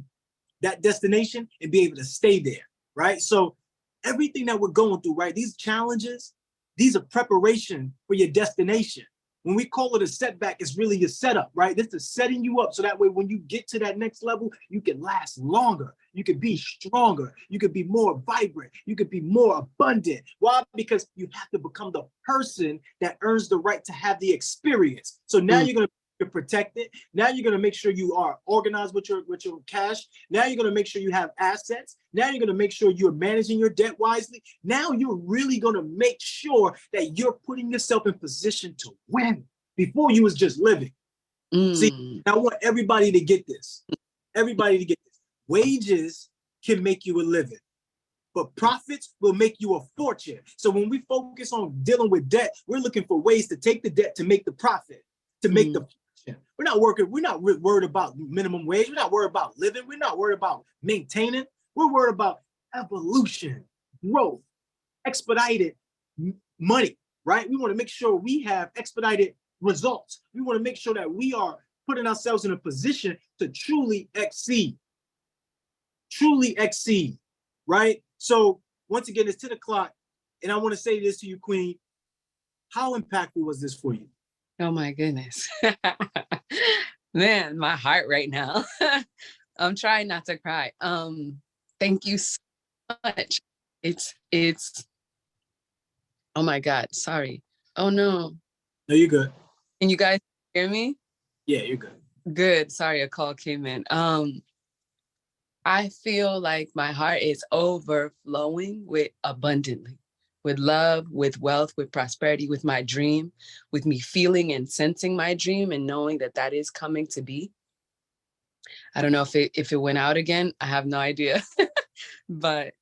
that destination and be able to stay there, right? So everything that we're going through, right? These challenges, these are preparation for your destination. When we call it a setback, it's really your setup, right? This is setting you up so that way when you get to that next level, you can last longer. You can be stronger. You can be more vibrant. You can be more abundant. Why? Because you have to become the person that earns the right to have the experience. So now you're going to protect it. Now you're going to make sure you are organized with your cash. Now you're going to make sure you have assets. Now you're going to make sure you're managing your debt wisely. Now you're really going to make sure that you're putting yourself in position to win. Before, you was just living. See, I want everybody to get this. Everybody to get this. Wages can make you a living, but profits will make you a fortune. So when we focus on dealing with debt, we're looking for ways to take the debt to make the profit, to make the We're not worried about minimum wage. We're not worried about living. We're not worried about maintaining. We're worried about evolution, growth, expedited money, right? We want to make sure we have expedited results. We want to make sure that we are putting ourselves in a position to truly exceed, right? So once again, it's 10 o'clock, and I want to say this to you, Queen. How impactful was this for you? Oh my goodness. Man, my heart right now. I'm trying not to cry. Thank you so much. It's oh my God, sorry. Oh no. No, you're good. Can you guys hear me? Yeah, you're good. Good. Sorry, a call came in. I feel like my heart is overflowing with abundantly, with love, with wealth, with prosperity, with my dream, with me feeling and sensing my dream and knowing that that is coming to be. I don't know if it went out again. I have no idea, but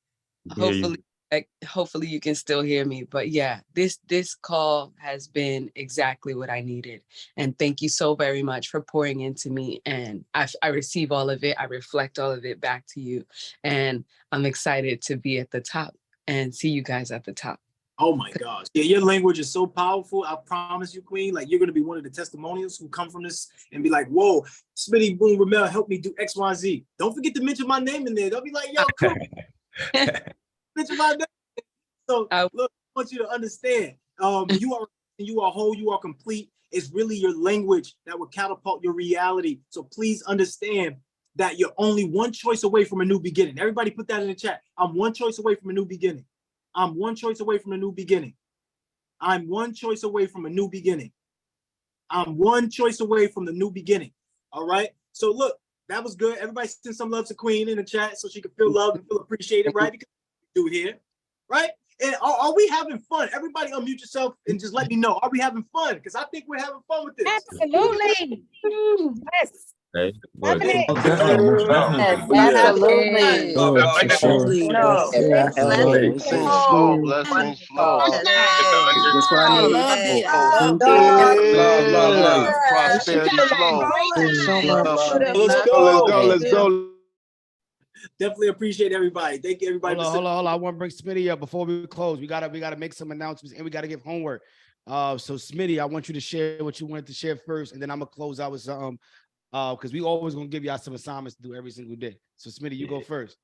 hopefully you can still hear me. But yeah, this call has been exactly what I needed. And thank you so very much for pouring into me. And I receive all of it. I reflect all of it back to you. And I'm excited to be at the top and see you guys at the top. Oh my gosh. Yeah, your language is so powerful. I promise you, Queen, like you're going to be one of the testimonials who come from this and be like, whoa, Smitty Boom Ramel helped me do X, Y, Z. Don't forget to mention my name in there. They'll be like, yo, cool. Mention my name. So look, I want you to understand, you are whole, you are complete. It's really your language that will catapult your reality. So please understand that you're only one choice away from a new beginning. Everybody put that in the chat. I'm one choice away from a new beginning. I'm one choice away from a new beginning. I'm one choice away from a new beginning. I'm one choice away from the new beginning. All right. So look, that was good. Everybody send some love to Queen in the chat so she can feel loved and feel appreciated, right? Because we do it here, right? And are we having fun? Everybody unmute yourself and just let me know. Are we having fun? Because I think we're having fun with this. Absolutely. Yes. Hey, but Happening. most definitely, most definitely. Absolutely. For sure. No. Yeah, absolutely. Blessings flow, blessings flow. That's what I I need. love it. Love, love, love. Yes. Prosperity flow. So Love, much. love. Let's Love. go. Let's go. Definitely appreciate everybody. Thank you, everybody. Hold on. I want to bring Smitty up before we close. We gotta make some announcements and we gotta give homework. So Smitty, I want you to share what you wanted to share first, and then I'm gonna close out with some because we always gonna give y'all some assignments to do every single day. So Smitty, you go first.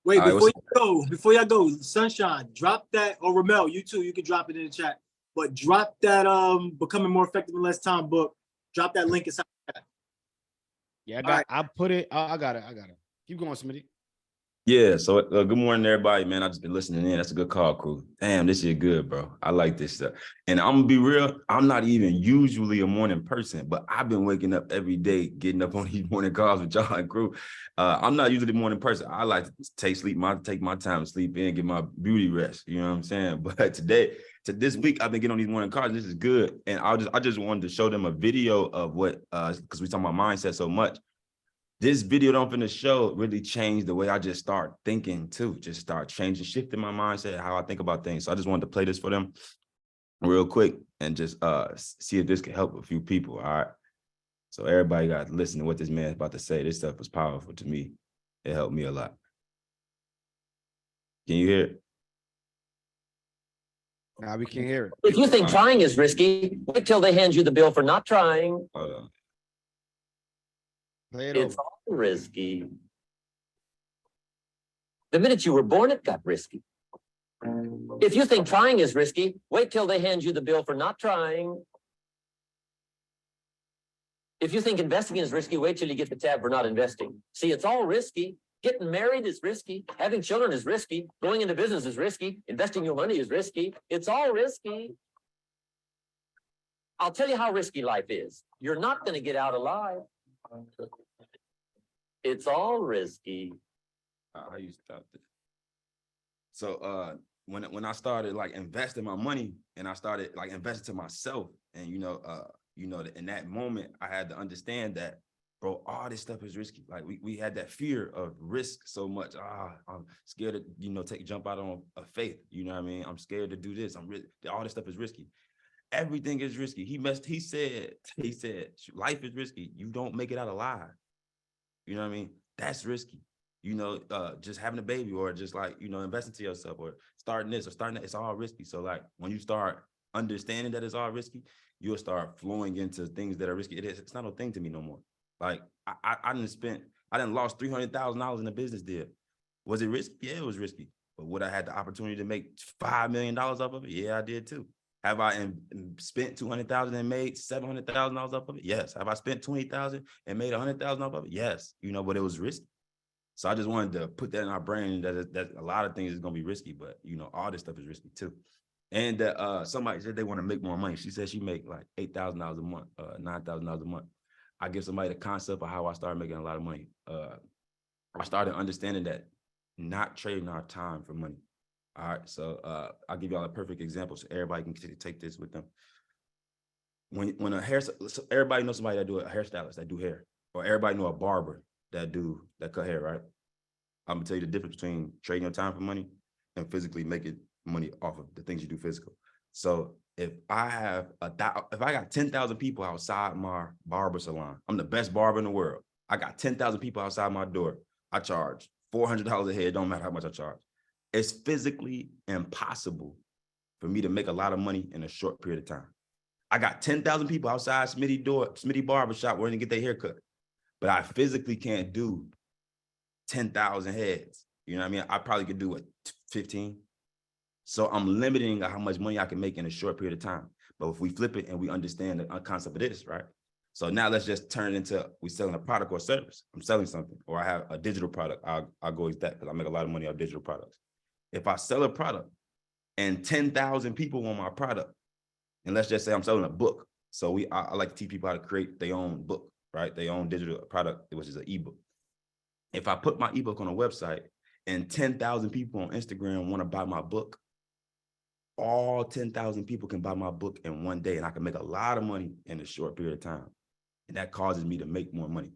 Wait, before y'all go, Sunshine, drop that, or Ramel, you too, you can drop it in the chat. But drop that Becoming More Effective in Less Time book. Drop that link inside the chat. Yeah, I put it. I got it. Keep going, Smitty. Yeah, so good morning, everybody, man. I've just been listening in. That's a good call, crew. Damn, this is good, bro. I like this stuff. And I'm gonna be real, I'm not even usually a morning person, but I've been waking up every day, getting up on these morning calls with y'all and crew. I'm not usually a morning person. I like to take my time to sleep in, get my beauty rest. You know what I'm saying? But this week, I've been getting on these morning calls. This is good. And I just wanted to show them a video of what, because we talking about mindset so much. This video that I'm finna show really changed the way I just start thinking too. Just start shifting my mindset, how I think about things. So I just wanted to play this for them real quick and just see if this can help a few people. All right. So everybody got to listen to what this man's about to say. This stuff was powerful to me. It helped me a lot. Can you hear it? Nah, we can't hear it. If you think trying is risky, wait till they hand you the bill for not trying. Hold on. Play it It's over. all risky. The minute you were born, it got risky. If you think trying is risky, wait till they hand you the bill for not trying. If you think investing is risky, wait till you get the tab for not investing. See, it's all risky. Getting married is risky. Having children is risky. Going into business is risky. Investing your money is risky. It's all risky. I'll tell you how risky life is. You're not going to get out alive. It's all risky. How you stop this? So when I started like investing my money and I started like investing to myself, and in that moment I had to understand that, bro, all this stuff is risky. Like we had that fear of risk so much. I'm scared to jump out on a faith. You know what I mean? I'm scared to do this. All this stuff is risky. Everything is risky. He said life is risky. You don't make it out alive. You know what I mean? That's risky. Just having a baby, or just like, investing to yourself, or starting this or starting that, it's all risky. So like when you start understanding that it's all risky, you'll start flowing into things that are risky. It's not a thing to me no more. Like I didn't lost $300,000 in a business deal. Was it risky? Yeah, it was risky. But would I had the opportunity to make $5 million off of it? Yeah, I did too. Have I spent $200,000 and made $700,000 off of it? Yes. Have I spent $20,000 and made $100,000 off of it? Yes. But it was risky. So I just wanted to put that in our brain that a lot of things is gonna be risky, but all this stuff is risky too. And somebody said they want to make more money. She said she make like $8,000 a month, $9,000 a month. I give somebody the concept of how I started making a lot of money. I started understanding that not trading our time for money. All right, so I'll give y'all a perfect example so everybody can take this with them. When everybody knows somebody that do a hairstylist that do hair, or everybody know a barber that cut hair, right? I'm gonna tell you the difference between trading your time for money and physically making money off of the things you do physical. So if I got 10,000 people outside my barber salon, I'm the best barber in the world. I got 10,000 people outside my door. I charge $400 a head. Don't matter how much I charge. It's physically impossible for me to make a lot of money in a short period of time. I got 10,000 people outside Smitty Barbershop waiting to get their hair cut, but I physically can't do 10,000 heads. You know what I mean? I probably could do 15. So I'm limiting how much money I can make in a short period of time. But if we flip it and we understand the concept of this, right? So now let's just turn it into we selling a product or service. I'm selling something, or I have a digital product. I'll go with that because I make a lot of money off digital products. If I sell a product and 10,000 people want my product, and let's just say I'm selling a book. So I like to teach people how to create their own book, right? Their own digital product, which is an ebook. If I put my ebook on a website and 10,000 people on Instagram want to buy my book, all 10,000 people can buy my book in one day, and I can make a lot of money in a short period of time. And that causes me to make more money.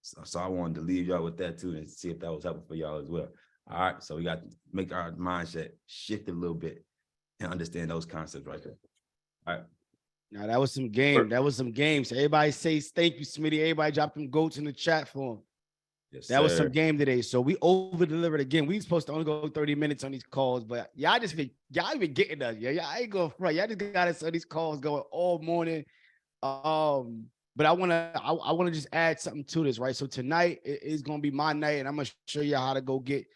So I wanted to leave y'all with that too and see if that was helpful for y'all as well. All right, so we got to make our mindset shift a little bit and understand those concepts right there. All right. Now that was some game. That was some games. Everybody says thank you, Smitty. Everybody drop them goats in the chat for him. Yes, that was some sir. game today. So we over delivered again. We supposed to only go 30 minutes on these calls, but y'all been getting us. Yeah, y'all ain't going front. Y'all just got us on these calls going all morning. But I wanna just add something to this, right? So tonight is gonna be my night, and I'm gonna show you how to go get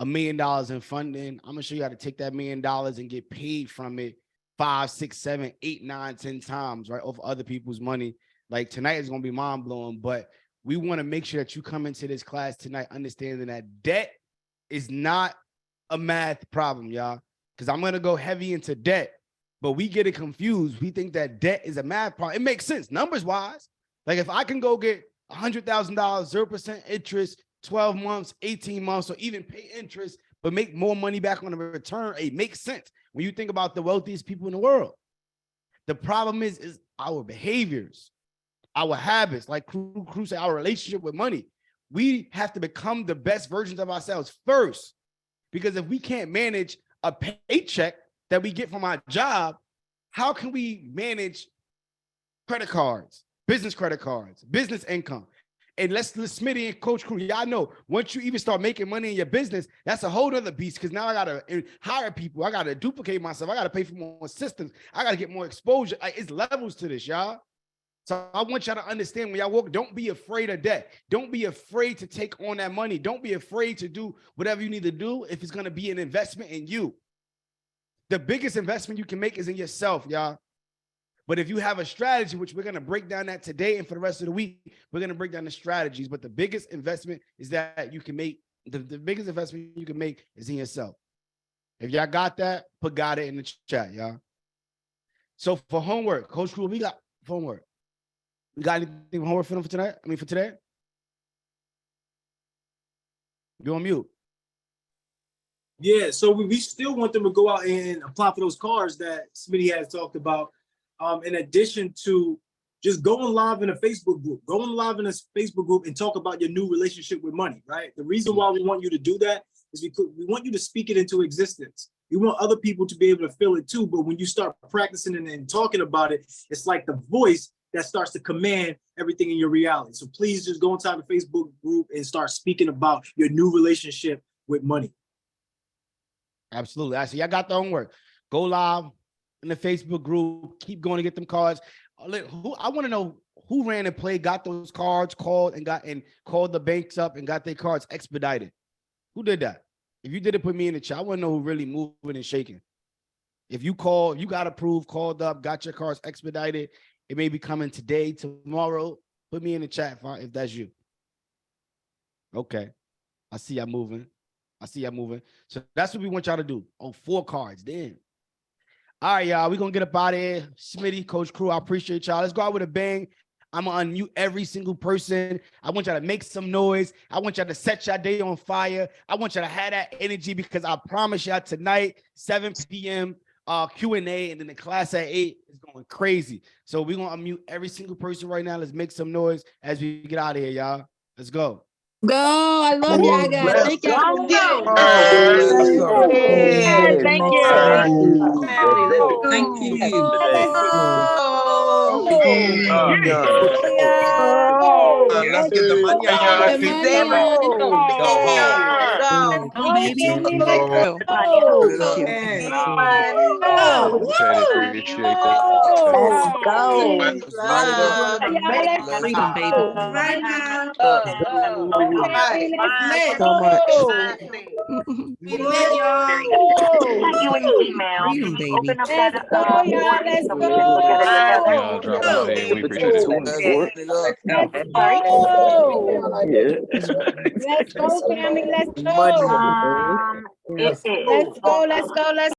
$1 million in funding. I'm gonna show you how to take that $1 million and get paid from it 5, 6, 7, 8, 9, 10 times, right? Off other people's money. Like tonight is gonna be mind blowing, but we want to make sure that you come into this class tonight understanding that debt is not a math problem, y'all. Because I'm gonna go heavy into debt, but we get it confused. We think that debt is a math problem. It makes sense numbers wise. Like if I can go get $100,000, 0% interest, 12 months, 18 months, or even pay interest, but make more money back on the return, it makes sense when you think about the wealthiest people in the world. The problem is our behaviors, our habits, like Crew said, our relationship with money. We have to become the best versions of ourselves first, because if we can't manage a paycheck that we get from our job, how can we manage credit cards, business income? And let's Smitty and Coach Crew, y'all know once you even start making money in your business, that's a whole other beast, because now I gotta hire people, I gotta duplicate myself, I gotta pay for more systems, I gotta get more exposure. It's levels to this, y'all. So I want y'all to understand when y'all walk, don't be afraid of debt. Don't be afraid to take on that money. Don't be afraid to do whatever you need to do if it's gonna be an investment in you. The biggest investment you can make is in yourself, y'all. But if you have a strategy, which we're gonna break down that today and for the rest of the week, we're gonna break down the strategies. But the biggest investment is that you can make, the biggest investment you can make is in yourself. If y'all got that, got it in the chat, y'all. So for homework, Coach Crew, we got homework. We got anything homework for them for tonight? For today? You're on mute. Yeah, so we still want them to go out and apply for those cards that Smitty has talked about. In addition to just going live in a Facebook group, and talk about your new relationship with money, right? The reason why we want you to do that is because we want you to speak it into existence. We want other people to be able to feel it too, but when you start practicing and talking about it, it's like the voice that starts to command everything in your reality. So please just go inside the Facebook group and start speaking about your new relationship with money. Absolutely. I see. I got the homework. Go live in the Facebook group. Keep going to get them cards. I want to know who ran and played, got those cards, called the banks up and got their cards expedited. Who did that? If you did it, put me in the chat. I want to know who really moving and shaking. If you called, you got approved, called up, got your cards expedited. It may be coming today, tomorrow. Put me in the chat if that's you. Okay. I see y'all moving. So that's what we want y'all to do. Oh, 4 cards. Damn. All right, y'all. We're going to get up out of here. Smitty, Coach Crew, I appreciate y'all. Let's go out with a bang. I'm going to unmute every single person. I want y'all to make some noise. I want y'all to set y'all day on fire. I want y'all to have that energy, because I promise y'all tonight, 7 p.m., Q&A, and then the class at 8 is going crazy. So we're going to unmute every single person right now. Let's make some noise as we get out of here, y'all. Let's go. Go. I love y'all guys. Thank y'all for getting Let's go. it. Thank Thank you. you. Thank you. Let's Let's get the money. get the money. Go home. Go, baby. Let's Go. go. Appreciate that. Let's go. Let's light it up. Let's Freedom, baby. Right now. Okay, let's So much. We lit, y'all. Freedom, baby. Let's go, y'all. Let's go. Y'all drop by there, and we appreciate it. Let's light it up. Let's go. Let's go, family. Let's go. Money. Let's go. Let's go. Let's